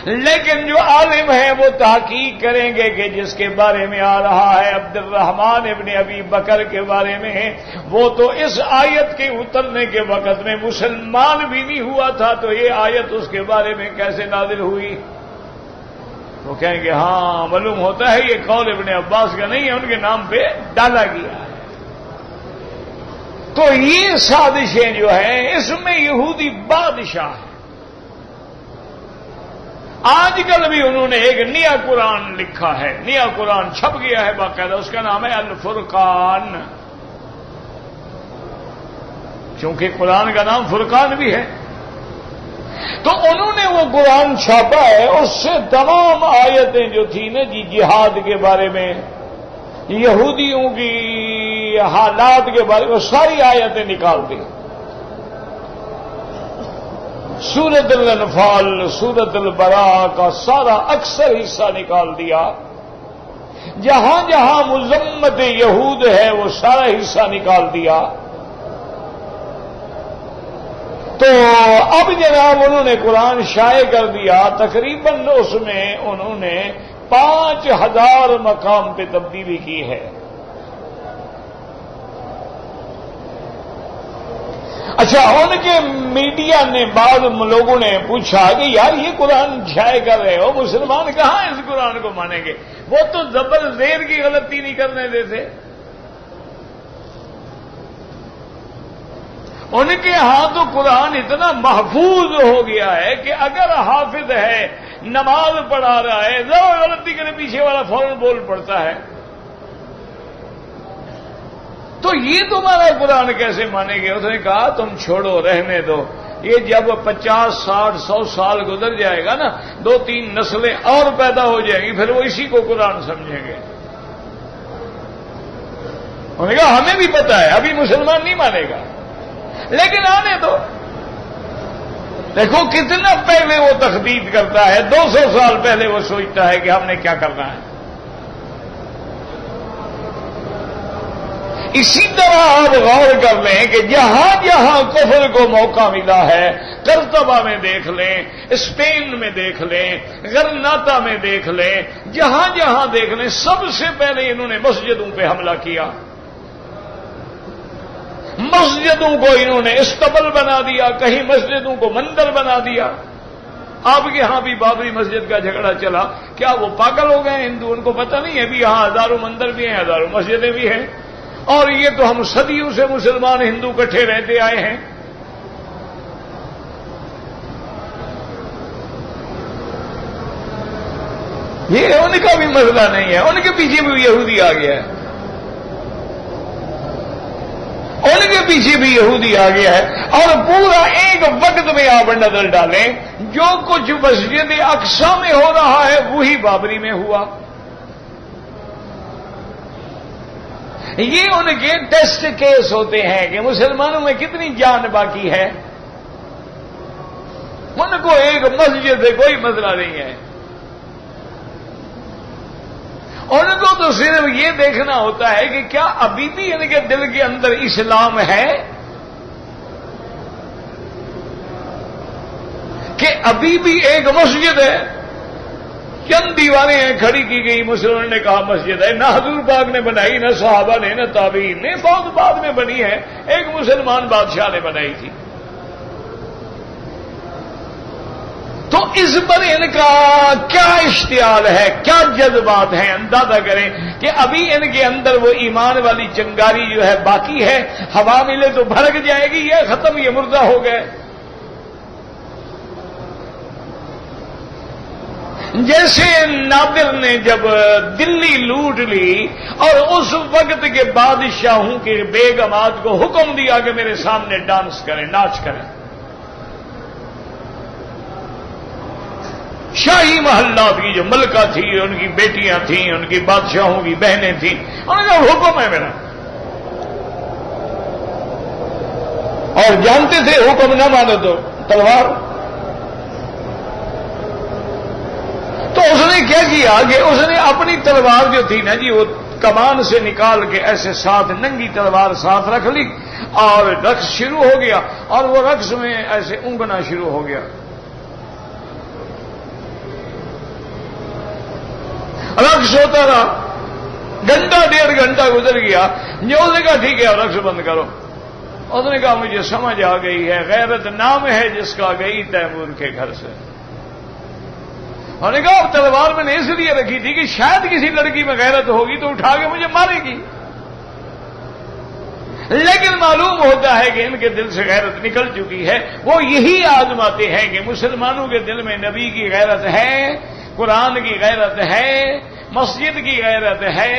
لیکن جو عالم ہیں وہ تحقیق کریں گے کہ جس کے بارے میں آ رہا ہے عبد الرحمن ابن ابی بکر کے بارے میں، وہ تو اس آیت کے اترنے کے وقت میں مسلمان بھی نہیں ہوا تھا، تو یہ آیت اس کے بارے میں کیسے نازل ہوئی؟ وہ کہیں گے ہاں معلوم ہوتا ہے یہ قول ابن عباس کا نہیں ہے، ان کے نام پہ ڈالا گیا ہے۔ تو یہ سازشیں جو ہیں اس میں یہودی بادشاہ ہیں۔ آج کل بھی انہوں نے ایک نیا قرآن لکھا ہے، نیا قرآن چھپ گیا ہے باقاعدہ، اس کا نام ہے الفرقان، چونکہ قرآن کا نام فرقان بھی ہے۔ تو انہوں نے وہ قرآن چھاپا ہے، اس سے تمام آیتیں جو تھی نا جی جہاد کے بارے میں، یہودیوں کی حالات کے بارے میں، ساری آیتیں نکال دی۔ سورۃ الانفال، سورۃ البراء کا سارا اکثر حصہ نکال دیا، جہاں جہاں مذمت یہود ہے وہ سارا حصہ نکال دیا۔ تو اب جناب انہوں نے قرآن شائع کر دیا، تقریباً اس میں انہوں نے 5000 مقام پہ تبدیلی کی ہے۔ اچھا، ان کے میڈیا نے بعض لوگوں نے پوچھا کہ یار یہ قرآن شائع کر رہے ہو، مسلمان کہاں اس قرآن کو مانیں گے؟ وہ تو زبر زیر کی غلطی نہیں کرنے دیتے۔ ان کے ہاں تو قرآن اتنا محفوظ ہو گیا ہے کہ اگر حافظ ہے، نماز پڑھا رہا ہے، ذرا غلطی کرے پیچھے والا فوراً بول پڑتا ہے۔ تو یہ تمہارا قرآن کیسے مانیں گے؟ اس نے کہا تم چھوڑو، رہنے دو، یہ جب 50 60 100 سال گزر جائے گا نا، 2-3 نسلیں اور پیدا ہو جائیں گی، پھر وہ اسی کو قرآن سمجھیں گے۔ انہوں نے کہا ہمیں بھی پتا ہے، ابھی مسلمان نہیں مانے گا، لیکن آنے دو۔ دیکھو کتنا پہلے وہ تخطیط کرتا ہے، 200 سال پہلے وہ سوچتا ہے کہ ہم نے کیا کرنا ہے۔ اسی طرح آپ غور کر لیں کہ جہاں جہاں کفر کو موقع ملا ہے، قرطبہ میں دیکھ لیں، اسپین میں دیکھ لیں، غرناطہ میں دیکھ لیں، جہاں جہاں دیکھ لیں، سب سے پہلے انہوں نے مسجدوں پہ حملہ کیا۔ مسجدوں کو انہوں نے استبل بنا دیا، کہیں مسجدوں کو مندر بنا دیا۔ آپ کے ہاں بھی بابری مسجد کا جھگڑا چلا، کیا وہ پاگل ہو گئے ہندو؟ ان کو پتہ نہیں ہے بھی یہاں ہزاروں مندر بھی ہیں، ہزاروں مسجدیں بھی ہیں، اور یہ تو ہم صدیوں سے مسلمان ہندو کٹھے رہتے آئے ہیں۔ یہ ان کا بھی مسئلہ نہیں ہے، ان کے پیچھے بھی یہودی آ گیا ہے، ان کے پیچھے بھی یہودی آ گیا ہے۔ اور پورا ایک وقت میں آپ نظر ڈالیں، جو کچھ مسجد اقصی میں ہو رہا ہے وہی بابری میں ہوا۔ یہ ان کے ٹیسٹ کیس ہوتے ہیں کہ مسلمانوں میں کتنی جان باقی ہے۔ ان کو ایک مسجد سے کوئی مسئلہ نہیں ہے، ان کو تو صرف یہ دیکھنا ہوتا ہے کہ کیا ابھی بھی ان کے دل کے اندر اسلام ہے، کہ ابھی بھی ایک مسجد ہے۔ چند دیواریں ہیں کھڑی کی گئی، مسلمانوں نے کہا مسجد ہے، نہ حضور پاک نے بنائی، نہ صحابہ نے، نہ تابعین نے، بہت بعد میں بنی ہے، ایک مسلمان بادشاہ نے بنائی تھی۔ تو اس پر ان کا کیا اشتعال ہے، کیا جذبات ہیں، اندازہ کریں کہ ابھی ان کے اندر وہ ایمان والی چنگاری جو ہے باقی ہے، ہوا ملے تو بھڑک جائے گی، یہ ختم، یہ مردہ ہو گئے۔ جیسے نادر نے جب دلی لوٹ لی اور اس وقت کے بادشاہوں کے بیگمات کو حکم دیا کہ میرے سامنے ڈانس کریں، ناچ کریں، شاہی محلات کی جو ملکہ تھی، ان کی بیٹیاں تھیں، ان کی بادشاہوں کی بہنیں تھیں، انہوں نے کہا حکم ہے میرا، اور جانتے تھے حکم نہ مانو تو تلوار۔ تو اس نے کیا کیا کہ اس نے اپنی تلوار جو تھی نا جی، وہ کمان سے نکال کے ایسے ساتھ ننگی تلوار ساتھ رکھ لی اور رقص شروع ہو گیا، اور وہ رقص میں ایسے اونگنا شروع ہو گیا۔ رقص ہوتا رہا، گھنٹہ 1.5 گھنٹہ گزر گیا، جو اس نے کہا ٹھیک ہے رقص بند کرو۔ اس نے کہا مجھے سمجھ آ گئی ہے، غیرت نام ہے جس کا گئی تیمور کے گھر سے۔ انہوں نے کہا اب تلوار میں نے اس لیے رکھی تھی کہ شاید کسی لڑکی میں غیرت ہوگی تو اٹھا کے مجھے مارے گی، لیکن معلوم ہوتا ہے کہ ان کے دل سے غیرت نکل چکی ہے۔ وہ یہی آزماتے ہیں کہ مسلمانوں کے دل میں نبی کی غیرت ہے، قرآن کی غیرت ہے، مسجد کی غیرت ہے،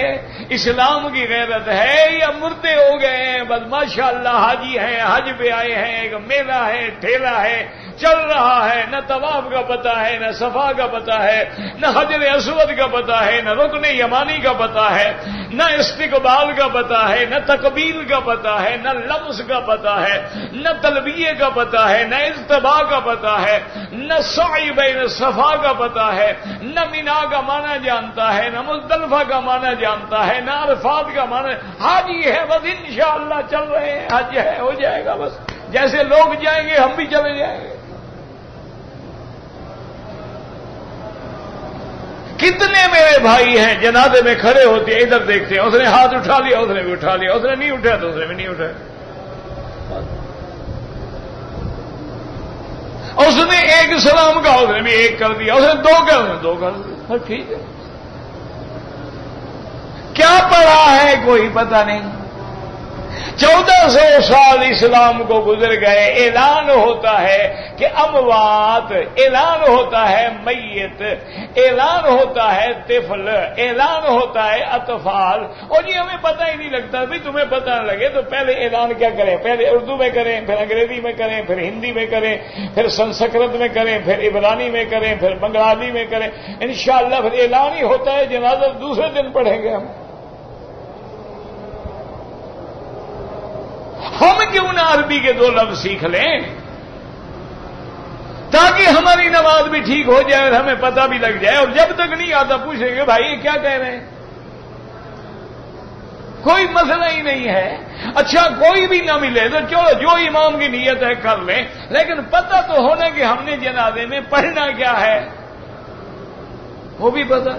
اسلام کی غیرت ہے، یا مردے ہو گئے ہیں بس ماشاءاللہ حاجی ہیں، حج پہ آئے ہیں، ایک میلہ ہے، ٹھیلا ہے، چل رہا ہے، نہ طواف کا پتہ ہے، نہ صفا کا پتہ ہے، نہ حجر اسود کا پتہ ہے، نہ رکن یمانی کا پتہ ہے، نہ استقبال کا پتہ ہے، نہ تقبیل کا پتہ ہے، نہ لمس کا پتہ ہے، نہ تلبیہ کا پتہ ہے، نہ اجتباء کا پتہ ہے، نہ سعی بین صفا کا پتہ ہے، نہ مینا کا معنی جانتا ہے، نہ مزدلفہ کا معنی جانتا ہے، نہ عرفات کا معنی۔ حاجی ہے بس انشاءاللہ چل رہے ہیں، حج ہے ہو جائے گا، بس جیسے لوگ جائیں گے ہم بھی چلے جائیں گے۔ کتنے میرے بھائی ہیں جنازے میں کھڑے ہوتے ہیں، ادھر دیکھتے ہیں، اس نے ہاتھ اٹھا لیا، اس نے بھی اٹھا لیا، اس نے نہیں اٹھایا تو اس نے بھی نہیں اٹھایا، اس نے ایک سلام کہا، اس نے بھی ایک کر دیا، اس نے 2 کہا، اس نے 2 کر دیا، ٹھیک ہے۔ کیا پڑھا ہے کوئی پتہ نہیں۔ 1400 سال اسلام کو گزر گئے، اعلان ہوتا ہے کہ اموات، اعلان ہوتا ہے میت، اعلان ہوتا ہے طفل، اعلان ہوتا ہے اطفال، اور یہ ہمیں پتہ ہی نہیں لگتا۔ بھی تمہیں پتہ نہ لگے تو پہلے اعلان کیا کریں، پہلے اردو میں کریں، پھر انگریزی میں کریں، پھر ہندی میں کریں، پھر سنسکرت میں کریں، پھر عبرانی میں کریں، پھر بنگالی میں کریں، انشاءاللہ پھر اعلان ہی ہوتا ہے، جنازہ دوسرے دن پڑھیں گے ہم کیوں نہ عربی کے 2 لفظ سیکھ لیں تاکہ ہماری نماز بھی ٹھیک ہو جائے اور ہمیں پتہ بھی لگ جائے، اور جب تک نہیں آتا پوچھیں گے بھائی یہ کیا کہہ رہے ہیں، کوئی مسئلہ ہی نہیں ہے۔ اچھا کوئی بھی نہ ملے تو چلو جو امام کی نیت ہے کر لیں، لیکن پتہ تو ہونا کہ ہم نے جنازے میں پڑھنا کیا ہے، وہ بھی پتہ۔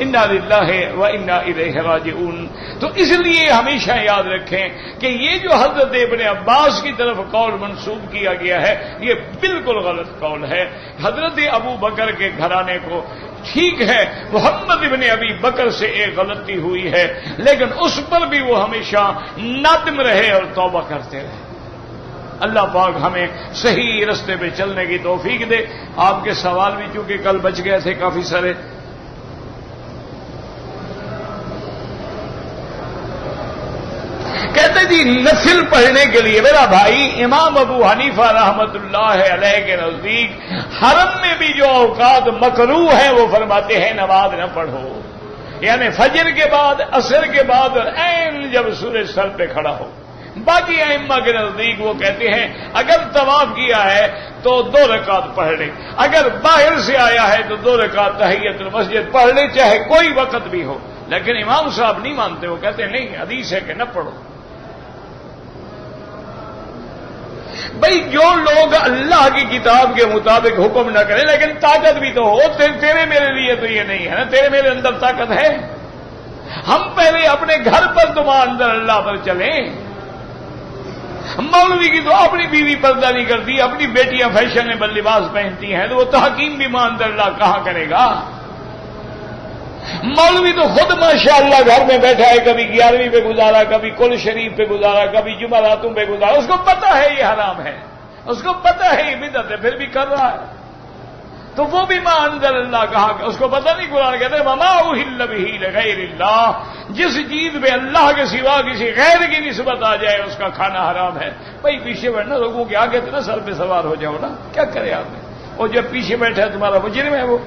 انا للہ و انا الیہ راجعون۔ تو اس لیے ہمیشہ یاد رکھیں کہ یہ جو حضرت ابن عباس کی طرف قول منسوب کیا گیا ہے یہ بالکل غلط قول ہے۔ حضرت ابو بکر کے گھرانے کو ٹھیک ہے محمد ابن ابی بکر سے ایک غلطی ہوئی ہے، لیکن اس پر بھی وہ ہمیشہ نادم رہے اور توبہ کرتے رہے۔ اللہ پاک ہمیں صحیح رستے پہ چلنے کی توفیق دے۔ آپ کے سوال بھی چونکہ کل بچ گئے تھے کافی سارے۔ کہتے جی نفل پڑھنے کے لیے میرا بھائی امام ابو حنیفہ رحمت اللہ علیہ کے نزدیک حرم میں بھی جو اوقات مکروہ ہیں وہ فرماتے ہیں نماز نہ پڑھو، یعنی فجر کے بعد، عصر کے بعد، اور عین جب سورج سر پہ کھڑا ہو۔ باقی ائمہ کے نزدیک وہ کہتے ہیں اگر طواف کیا ہے تو 2 رکعت پڑھ لیں، اگر باہر سے آیا ہے تو 2 رکعت تحیۃ المسجد پڑھ لیں چاہے کوئی وقت بھی ہو۔ لیکن امام صاحب نہیں مانتے، وہ کہتے ہیں نہیں، حدیث ہے کہ نہ پڑھو۔ بھائی جو لوگ اللہ کی کتاب کے مطابق حکم نہ کریں لیکن طاقت بھی تو ہو، تیرے میرے لیے تو یہ نہیں ہے نا، تیرے میرے اندر طاقت ہے. ہم پہلے اپنے گھر پر تو اندر اللہ پر چلیں. مولوی کی تو اپنی بیوی پردہ نہیں کرتی، اپنی بیٹیاں فیشنیبل لباس پہنتی ہیں، تو وہ تحکیم بھی اندر اللہ کہاں کرے گا؟ مولوی تو خود ماشاءاللہ گھر میں بیٹھا ہے، کبھی 11ویں پہ گزارا، کبھی کل شریف پہ گزارا، کبھی جمعراتوں پہ گزارا. اس کو پتا ہے یہ حرام ہے، اس کو پتا ہے یہ بدعت ہے، پھر بھی کر رہا ہے. تو وہ بھی ماں انزل اللہ کہا کہ اس کو پتہ نہیں. قرآن کہتے ہیں وما اہل بہ لغیر اللہ، جس چیز میں اللہ کے سوا کسی غیر کی نسبت آ جائے اس کا کھانا حرام ہے. بھائی پیچھے بیٹھنا لوگوں کے آگے تھے نا، سر پہ سوار ہو جاؤ نا، کیا کرے آپ نے؟ اور جب پیچھے بیٹھا ہے تمہارا مجرم ہے وہ،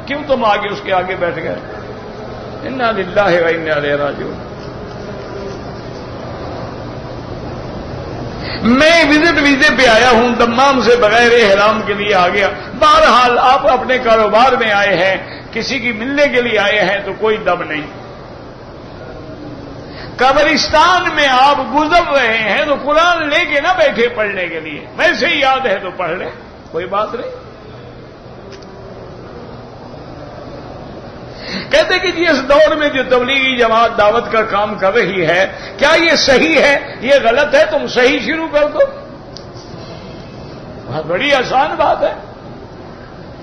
کیوں تم آگے اس کے آگے بیٹھ گئے؟ انا للہ و انا الیہ راجعون. میں وزٹ ویزے پہ آیا ہوں، دمام سے بغیر احرام کے لیے آ گیا. بہرحال آپ اپنے کاروبار میں آئے ہیں، کسی کی ملنے کے لیے آئے ہیں تو کوئی دم نہیں. قبرستان میں آپ گزر رہے ہیں تو قرآن لے کے نہ بیٹھے پڑھنے کے لیے، ویسے ہی یاد ہے تو پڑھ لیں، کوئی بات نہیں. کہتے کہ جی اس دور میں جو تبلیغی جماعت دعوت کا کام کر رہی ہے، کیا یہ صحیح ہے؟ یہ غلط ہے، تم صحیح شروع کر دو. بہت بڑی آسان بات ہے،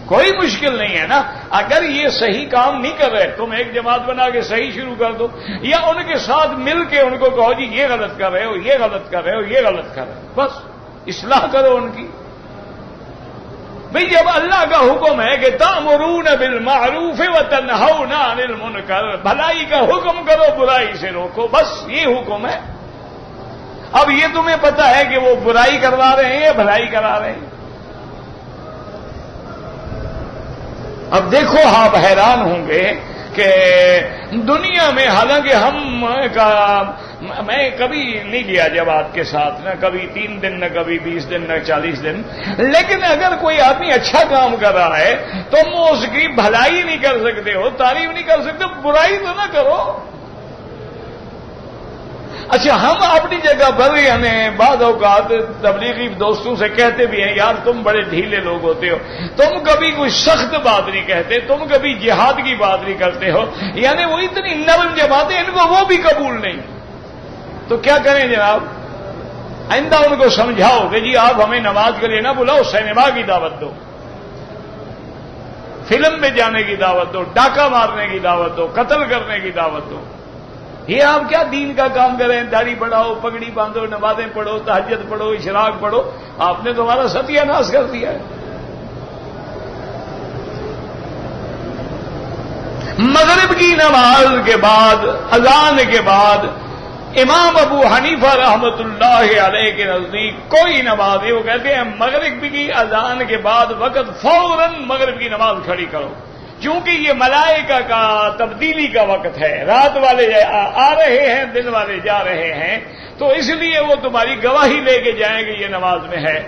کوئی مشکل نہیں ہے نا. اگر یہ صحیح کام نہیں کر رہے، تم ایک جماعت بنا کے صحیح شروع کر دو، یا ان کے ساتھ مل کے ان کو کہو جی یہ غلط کر رہے ہو، یہ غلط کر رہے ہو، یہ غلط کر رہے ہو، بس اصلاح کرو ان کی. بھئی جب اللہ کا حکم ہے کہ تأمرون بالمعروف وتنہون عن المنکر، بھلائی کا حکم کرو برائی سے روکو، بس یہ حکم ہے. اب یہ تمہیں پتا ہے کہ وہ برائی کروا رہے ہیں یا بھلائی کرا رہے ہیں. اب دیکھو آپ حیران ہوں گے کہ دنیا میں، حالانکہ میں کبھی نہیں گیا جماعت کے ساتھ، نہ کبھی 3 دن، نہ کبھی 20 دن، نہ 40 دن، لیکن اگر کوئی آدمی اچھا کام کر رہا ہے تم اس کی بھلائی نہیں کر سکتے ہو، تعریف نہیں کر سکتے، برائی تو نہ کرو. اچھا ہم اپنی جگہ پر یعنی بعض اوقات تبلیغی دوستوں سے کہتے بھی ہیں یار تم بڑے ڈھیلے لوگ ہوتے ہو، تم کبھی کوئی سخت بات نہیں کہتے، تم کبھی جہاد کی بات نہیں کرتے ہو، یعنی وہ اتنی نرم جماعتیں، ان کو وہ بھی قبول نہیں. تو کیا کریں جناب؟ آئندہ ان کو سمجھاؤ کہ جی آپ ہمیں نماز کے لیے نہ بلاؤ، سینما کی دعوت دو، فلم میں جانے کی دعوت دو، ڈاکہ مارنے کی دعوت دو، قتل کرنے کی دعوت دو. یہ آپ کیا دین کا کام کریں؟ داڑھی بڑھاؤ، پگڑی باندھو، نمازیں پڑھو، تہجد پڑھو، اشراق پڑھو. آپ نے تمہارا ستیہ ناش کر دیا ہے. مغرب کی نماز کے بعد، اذان کے بعد، امام ابو حنیفہ رحمت اللہ علیہ کے نزدیک کوئی نماز ہے، وہ کہتے ہیں مغرب کی اذان کے بعد وقت فوراً مغرب کی نماز کھڑی کرو، کیونکہ یہ ملائکہ کا تبدیلی کا وقت ہے، رات والے آ رہے ہیں، دن والے جا رہے ہیں، تو اس لیے وہ تمہاری گواہی لے کے جائیں گے یہ نماز میں ہے.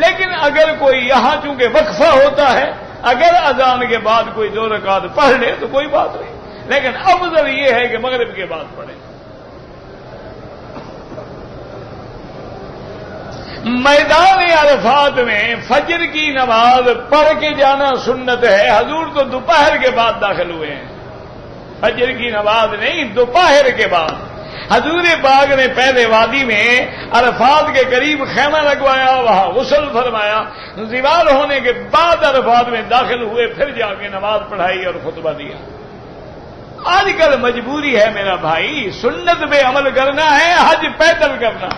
لیکن اگر کوئی یہاں چونکہ وقفہ ہوتا ہے، اگر اذان کے بعد کوئی 2 رکعت پڑھ لے تو کوئی بات نہیں، لیکن افضل یہ ہے کہ مغرب کے بعد پڑھے. میدان عرفات میں فجر کی نماز پڑھ کے جانا سنت ہے. حضور تو دوپہر کے بعد داخل ہوئے ہیں، فجر کی نماز نہیں، دوپہر کے بعد. حضور پاک نے پہلے وادی میں عرفات کے قریب خیمہ لگوایا، وہاں غسل فرمایا، زوال ہونے کے بعد عرفات میں داخل ہوئے، پھر جا کے نماز پڑھائی اور خطبہ دیا. آج کل مجبوری ہے میرا بھائی، سنت پہ عمل کرنا ہے، حج پیدل کرنا.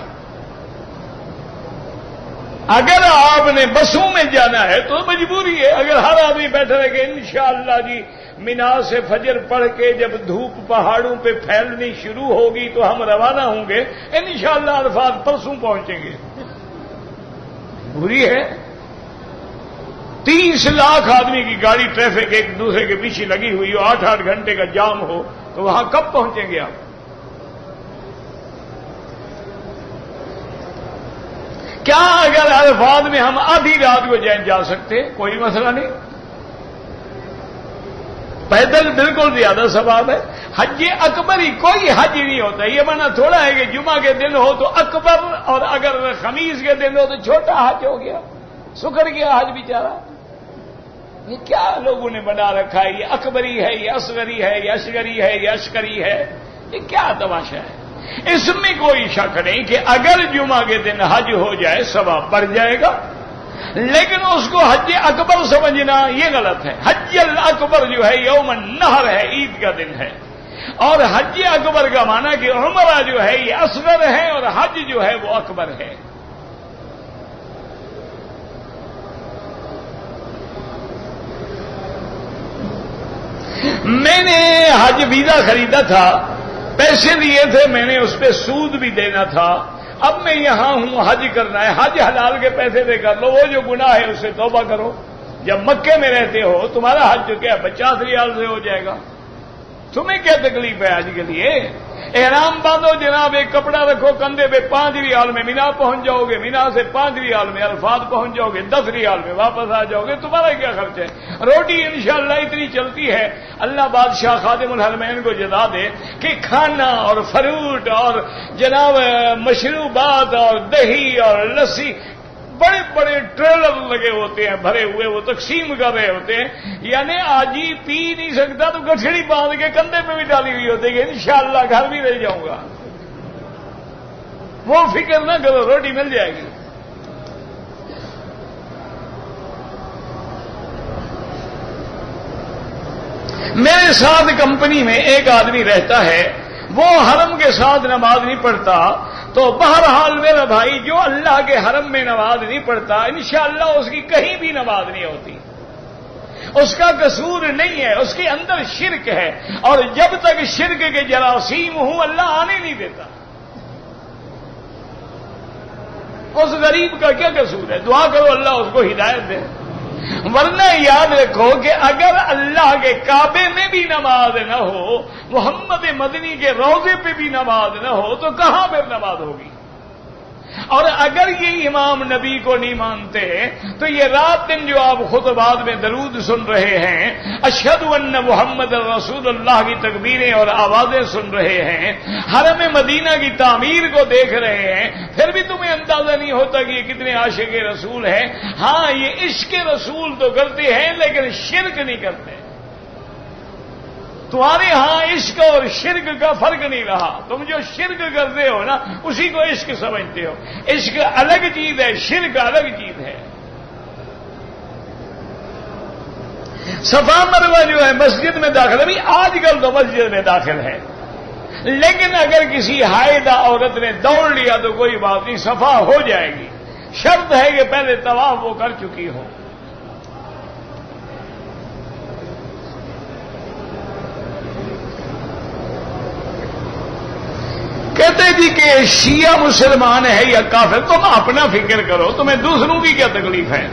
اگر آپ نے بسوں میں جانا ہے تو مجبوری ہے. اگر ہر آدمی بیٹھا رہے کہ انشاءاللہ جی مینا سے فجر پڑھ کے جب دھوپ پہاڑوں پہ پھیلنی شروع ہوگی تو ہم روانہ ہوں گے، انشاءاللہ عرفات پرسوں پہنچیں گے، بری ہے. 30 لاکھ آدمی کی گاڑی ٹریفک ایک دوسرے کے پیچھے لگی ہوئی ہو، 8-8 گھنٹے کا جام ہو، تو وہاں کب پہنچیں گے آپ؟ کیا اگر عرفات میں ہم آدھی رات کو جا سکتے؟ کوئی مسئلہ نہیں. پیدل بالکل زیادہ ثواب ہے. حج اکبر ہی، کوئی حج نہیں ہوتا. یہ معنی تھوڑا ہے کہ جمعہ کے دن ہو تو اکبر، اور اگر خمیس کے دن ہو تو چھوٹا حج ہو گیا، سکڑ گیا حج بیچارہ. یہ کیا لوگوں نے بنا رکھا ہے؟ یہ اکبری ہے، یہ اصغری ہے، یہ اشگری ہے، یہ اشکری ہے. یہ کیا تماشا ہے؟ اس میں کوئی شک نہیں کہ اگر جمعہ کے دن حج ہو جائے ثواب بڑھ جائے گا، لیکن اس کو حج اکبر سمجھنا یہ غلط ہے. حج الاکبر جو ہے یوم النحر ہے، عید کا دن ہے، اور حج اکبر کا معنی کہ عمرہ جو ہے یہ اصغر ہے اور حج جو ہے وہ اکبر ہے. میں نے حج ویزا خریدا تھا، پیسے دیے تھے، میں نے اس پہ سود بھی دینا تھا. اب میں یہاں ہوں، حج کرنا ہے، حج حلال کے پیسے دے کر لو، وہ جو گناہ ہے اس سے توبہ کرو. جب مکے میں رہتے ہو تمہارا حج جو کیا 50 ریال سے ہو جائے گا، تمہیں کیا تکلیف ہے حج کے لیے؟ احرام باندھو جناب، ایک کپڑا رکھو کندھے پہ، 5 ریال میں مینا پہنچ جاؤ گے، مینا سے 5 ریال میں عرفات پہنچ جاؤ گے، 10 ریال میں واپس آ جاؤ گے. تمہارا کیا خرچ ہے؟ روٹی انشاءاللہ اتنی چلتی ہے، اللہ بادشاہ خادم الحرمین کو جزا دے کہ کھانا اور فروٹ اور جناب مشروبات اور دہی اور لسی، بڑے بڑے ٹریلر لگے ہوتے ہیں بھرے ہوئے، وہ تقسیم کر رہے ہوتے ہیں. یعنی آج ہی پی نہیں سکتا تو گٹھڑی باندھ کے کندھے پہ بھی ڈالی ہوئی ہوتی ہے کہ انشاءاللہ گھر بھی رہ جاؤں گا. وہ فکر نہ کرو، روٹی مل جائے گی. میرے ساتھ کمپنی میں ایک آدمی رہتا ہے، وہ حرم کے ساتھ نماز نہیں پڑھتا. تو بہرحال میرا بھائی، جو اللہ کے حرم میں نماز نہیں پڑھتا انشاءاللہ اس کی کہیں بھی نماز نہیں ہوتی. اس کا قصور نہیں ہے، اس کے اندر شرک ہے، اور جب تک شرک کے جراثیم ہوں اللہ آنے نہیں دیتا. اس غریب کا کیا قصور ہے؟ دعا کرو اللہ اس کو ہدایت دے. ورنہ یاد رکھو کہ اگر اللہ کے کعبے میں بھی نماز نہ ہو، محمد مدنی کے روضے پہ بھی نماز نہ ہو، تو کہاں پھر نماز ہوگی؟ اور اگر یہ امام نبی کو نہیں مانتے تو یہ رات دن جو آپ خطبات میں درود سن رہے ہیں، اشہد ان محمد رسول اللہ کی تکبیریں اور آوازیں سن رہے ہیں، حرم مدینہ کی تعمیر کو دیکھ رہے ہیں، پھر بھی تمہیں اندازہ نہیں ہوتا کہ یہ کتنے عاشق رسول ہیں. ہاں یہ عشق رسول تو کرتے ہیں لیکن شرک نہیں کرتے. تمہارے ہاں عشق اور شرک کا فرق نہیں رہا. تم جو شرک کرتے ہو نا اسی کو عشق سمجھتے ہو. عشق الگ چیز ہے، شرک الگ چیز ہے. صفا مروہ جو ہے مسجد میں داخل، ابھی آج کل تو مسجد میں داخل ہے، لیکن اگر کسی حائضہ عورت نے دوڑ لیا تو کوئی بات نہیں، صفا ہو جائے گی. شرط ہے کہ پہلے طواف وہ کر چکی ہو. کہتے جی کہ شیعہ مسلمان ہے یا کافر. تم اپنا فکر کرو، تمہیں دوسروں کی کیا تکلیف ہے؟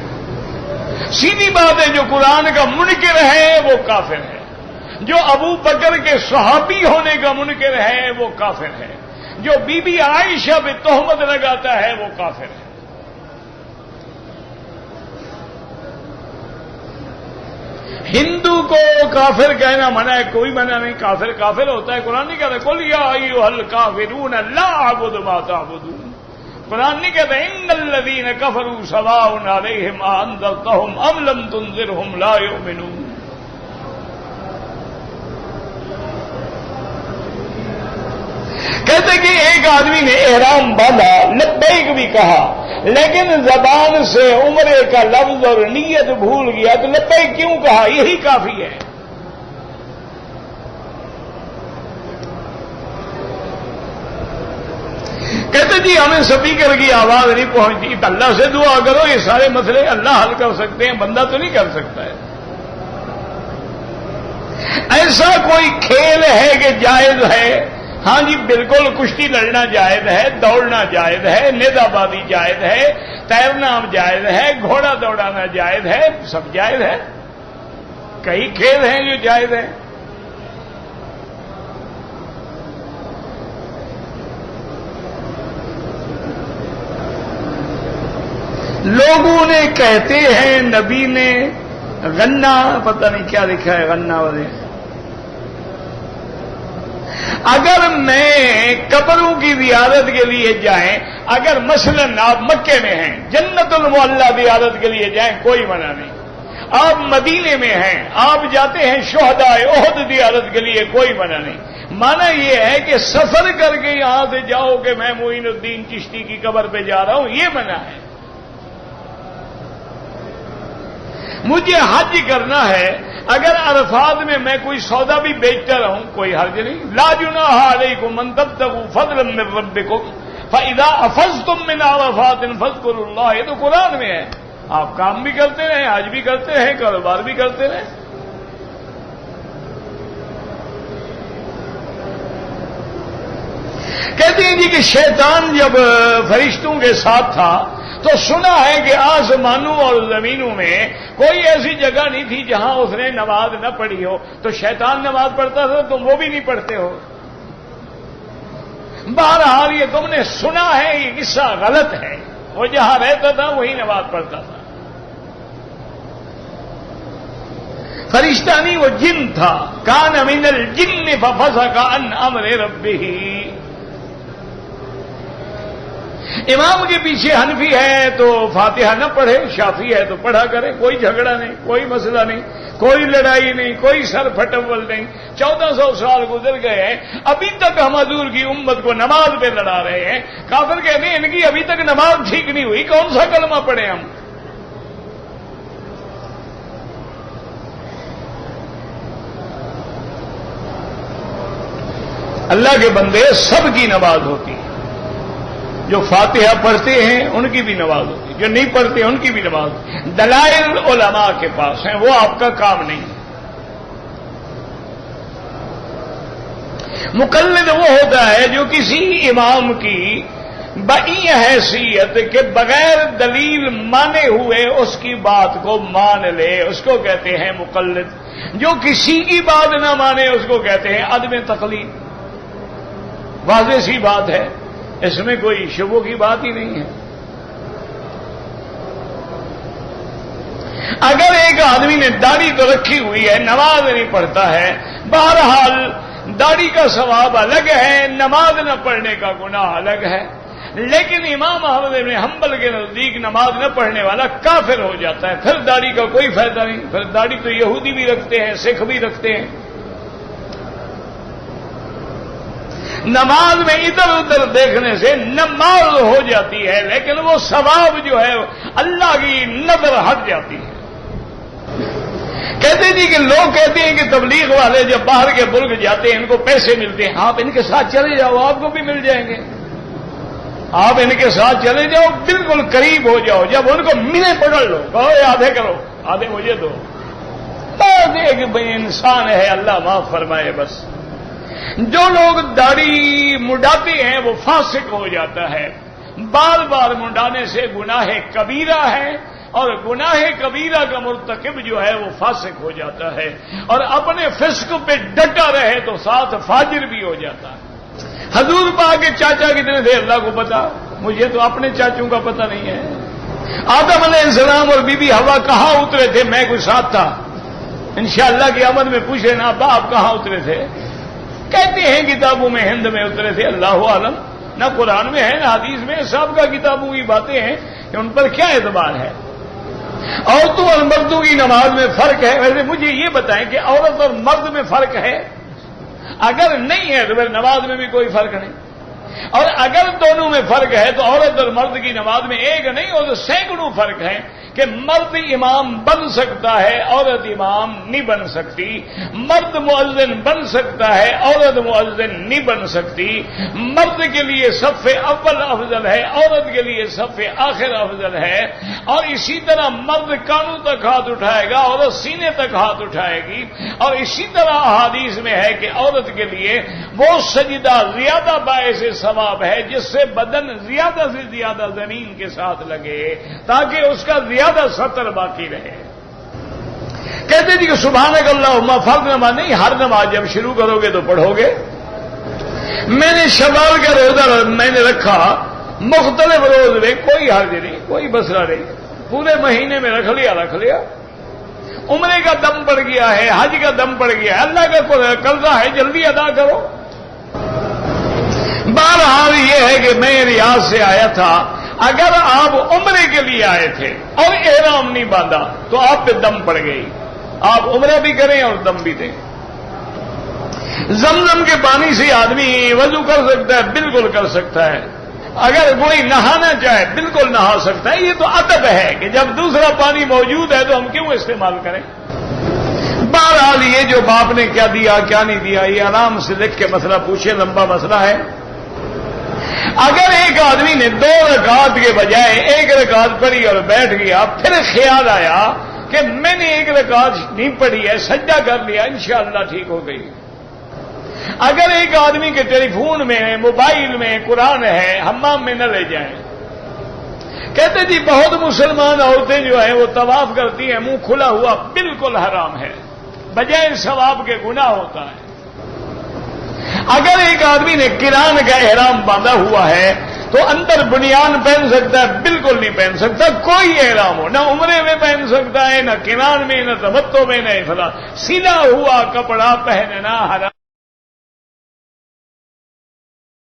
سیدھی بات ہے، جو قرآن کا منکر ہے وہ کافر ہے، جو ابو بکر کے صحابی ہونے کا منکر ہے وہ کافر ہے، جو بی بی عائشہ پہ تہمت لگاتا ہے وہ کافر ہے. ہندو کو کافر کہنا منع ہے، کوئی منع نہیں. کافر کافر ہوتا ہے. قرآن نہیں کہتا قل یا ایھا الکافرون لا اعبد ما تعبدون. قرآن نہیں کہتا ان الذین کفروا سواء علیہم اانذرتہم ام لم تنذرہم لا یؤمنون. کہتے کہ ایک آدمی نے احرام باندھا، لبیک بھی کہا، لیکن زبان سے عمرے کا لفظ اور نیت بھول گیا تو لبیک کیوں کہا؟ یہی کافی ہے. کہتے جی ہمیں سپیکر کی آواز نہیں پہنچتی. اللہ سے دعا کرو، یہ سارے مسئلے اللہ حل کر سکتے ہیں، بندہ تو نہیں کر سکتا ہے. ایسا کوئی کھیل ہے کہ جائز ہے؟ ہاں جی بالکل، کشتی لڑنا جائز ہے، دوڑنا جائز ہے، نیزہ بازی جائز ہے، تیرنا جائز ہے، گھوڑا دوڑانا جائز ہے، سب جائز ہے. کئی کھیل ہیں جو جائز ہیں. لوگوں نے کہتے ہیں نبی نے غنہ، پتہ نہیں کیا لکھا ہے غنہ والے، اگر میں قبروں کی زیارت کے لیے جائیں، اگر مثلاً آپ مکے میں ہیں، جنت المعلیٰ زیارت کے لیے جائیں، کوئی منع نہیں۔ آپ مدینے میں ہیں، آپ جاتے ہیں شہداء احد زیارت کے لیے، کوئی منع نہیں۔ مانا یہ ہے کہ سفر کر کے یہاں سے جاؤ کہ میں معین الدین چشتی کی قبر پہ جا رہا ہوں، یہ منع ہے۔ مجھے حج کرنا ہے، اگر عرفات میں میں کوئی سودا بھی بیچتا رہوں، کوئی حرج نہیں۔ لا جناح علیکم ان تبتغوا فضلا من ربکم فاذا افضتم من عرفات فاذکروا اللہ، یہ تو قرآن میں ہے۔ آپ کام بھی کرتے رہیں، حج بھی کرتے رہیں، کاروبار بھی کرتے رہیں۔ کہتے ہیں جی کہ شیطان جب فرشتوں کے ساتھ تھا تو سنا ہے کہ آسمانوں اور زمینوں میں کوئی ایسی جگہ نہیں تھی جہاں اس نے نماز نہ پڑھی ہو، تو شیطان نماز پڑھتا تھا، تم وہ بھی نہیں پڑھتے ہو۔ بہرحال یہ تم نے سنا ہے، یہ قصہ غلط ہے۔ وہ جہاں رہتا تھا وہی نماز پڑھتا تھا۔ فرشتہ نہیں، وہ جن تھا۔ کان من الجن ففسق عن امر ربہ۔ امام کے پیچھے حنفی ہے تو فاتحہ نہ پڑھے، شافعی ہے تو پڑھا کرے، کوئی جھگڑا نہیں، کوئی مسئلہ نہیں، کوئی لڑائی نہیں، کوئی سر پھٹول نہیں۔ 1400 سال گزر گئے ہیں، ابھی تک ہم حضور کی امت کو نماز پہ لڑا رہے ہیں۔ کافر کہتے ہیں ان کی ابھی تک نماز ٹھیک نہیں ہوئی، کون سا کلمہ پڑھیں ہم؟ اللہ کے بندے، سب کی نماز ہوتی ہے۔ جو فاتحہ پڑھتے ہیں ان کی بھی نماز ہوتی ہے، جو نہیں پڑھتے ان کی بھی نماز ہوتی ہے۔ دلائل علماء کے پاس ہیں، وہ آپ کا کام نہیں ہے۔ مقلد وہ ہوتا ہے جو کسی امام کی بئی حیثیت کے بغیر دلیل مانے ہوئے اس کی بات کو مان لے، اس کو کہتے ہیں مقلد۔ جو کسی کی بات نہ مانے اس کو کہتے ہیں عدم تقلید۔ واضح سی بات ہے، اس میں کوئی شبہ کی بات ہی نہیں ہے۔ اگر ایک آدمی نے داڑھی تو رکھی ہوئی ہے، نماز نہیں پڑھتا ہے، بہرحال داڑھی کا ثواب الگ ہے، نماز نہ پڑھنے کا گناہ الگ ہے، لیکن امام احمد بن حنبل کے نزدیک نماز نہ پڑھنے والا کافر ہو جاتا ہے، پھر داڑھی کا کوئی فائدہ نہیں۔ پھر داڑھی تو یہودی بھی رکھتے ہیں، سکھ بھی رکھتے ہیں۔ نماز میں ادھر ادھر دیکھنے سے نماز ہو جاتی ہے، لیکن وہ ثواب جو ہے اللہ کی نظر ہٹ جاتی ہے۔ کہتے جی کہ لوگ کہتے ہیں کہ تبلیغ والے جب باہر کے ملک جاتے ہیں ان کو پیسے ملتے ہیں، آپ ان کے ساتھ چلے جاؤ، آپ کو بھی مل جائیں گے۔ آپ ان کے ساتھ چلے جاؤ، بالکل قریب ہو جاؤ، جب ان کو ملے پکڑ لو، کہو آدھے کرو، آدھے مجھے دو۔ بس ایک بھائی انسان ہے، اللہ معاف فرمائے۔ بس جو لوگ داڑھی منڈاتے ہیں وہ فاسق ہو جاتا ہے۔ بار بار منڈانے سے گناہ کبیرہ ہے، اور گناہ کبیرہ کا مرتکب جو ہے وہ فاسق ہو جاتا ہے، اور اپنے فسق پہ ڈٹا رہے تو ساتھ فاجر بھی ہو جاتا ہے۔ حضور پاک کے چاچا کتنے تھے اللہ کو پتا، مجھے تو اپنے چاچوں کا پتہ نہیں ہے۔ آدم علیہ السلام اور بی بی حوا کہاں اترے تھے؟ میں کوئی ساتھ تھا؟ انشاءاللہ کی آمد میں پوچھ لینا ابا آپ کہاں اترے تھے؟ کہتے ہیں کتابوں میں ہند میں اترے تھے، اللہ عالم، نہ قرآن میں ہے نہ حدیث میں، سب کا کتابوں کی باتیں ہیں کہ ان پر کیا اعتبار ہے۔ عورتوں اور مردوں کی نماز میں فرق ہے؟ ویسے مجھے یہ بتائیں کہ عورت اور مرد میں فرق ہے؟ اگر نہیں ہے تو پھر نماز میں بھی کوئی فرق نہیں، اور اگر دونوں میں فرق ہے تو عورت اور مرد کی نماز میں ایک نہیں اور سینکڑوں فرق ہیں کہ مرد امام بن سکتا ہے، عورت امام نہیں بن سکتی، مرد مؤذن بن سکتا ہے، عورت مؤذن نہیں بن سکتی، مرد کے لیے صف اول افضل ہے، عورت کے لیے صف آخر افضل ہے، اور اسی طرح مرد کانوں تک ہاتھ اٹھائے گا، عورت سینے تک ہاتھ اٹھائے گی، اور اسی طرح احادیث میں ہے کہ عورت کے لیے وہ سجدہ زیادہ باعث ثواب ہے جس سے بدن زیادہ سے زیادہ زمین کے ساتھ لگے تاکہ اس کا زیادہ سطر باقی رہے۔ کہتے جی کہ سبحانک اللہم، فرض نماز نہیں، ہر نماز جب شروع کرو گے تو پڑھو گے۔ میں نے شوال کا روزہ میں نے رکھا، مختلف روز میں کوئی حرج نہیں، کوئی مسئلہ نہیں، پورے مہینے میں رکھ لیا۔ عمرے کا دم پڑ گیا ہے، حج کا دم پڑ گیا ہے، اللہ کا قرضہ ہے، جلدی ادا کرو۔ بہرحال یہ ہے کہ میں ریاض سے آیا تھا، اگر آپ عمرے کے لیے آئے تھے اور احرام نہیں باندھا تو آپ پہ دم پڑ گئی، آپ عمرہ بھی کریں اور دم بھی دیں۔ زمزم کے پانی سے آدمی وضو کر سکتا ہے، بالکل کر سکتا ہے، اگر کوئی نہانا چاہے بالکل نہا سکتا ہے۔ یہ تو ادب ہے کہ جب دوسرا پانی موجود ہے تو ہم کیوں استعمال کریں۔ بہرحال یہ جو باپ نے کیا دیا کیا نہیں دیا یہ آرام سے لکھ کے مسئلہ پوچھے، لمبا مسئلہ ہے۔ اگر ایک آدمی نے 2 رکعت کے بجائے 1 رکعت پڑھی اور بیٹھ گیا، پھر خیال آیا کہ میں نے 1 رکعت نہیں پڑھی ہے، سجدہ کر لیا، انشاءاللہ ٹھیک ہو گئی۔ اگر ایک آدمی کے ٹیلی فون میں موبائل میں قرآن ہے، حمام میں نہ لے جائیں۔ کہتے جی بہت مسلمان عورتیں جو ہیں وہ طواف کرتی ہیں منہ کھلا ہوا، بالکل حرام ہے، بجائے ثواب کے گناہ ہوتا ہے۔ اگر ایک آدمی نے کران کا احرام باندھا ہوا ہے تو اندر بنیان پہن سکتا ہے؟ بالکل نہیں پہن سکتا، کوئی احرام ہو، نہ عمرے میں پہن سکتا ہے، نہ کران میں، نہ تمتع میں، نہ افراد۔ سیدھا ہوا کپڑا پہننا حرام۔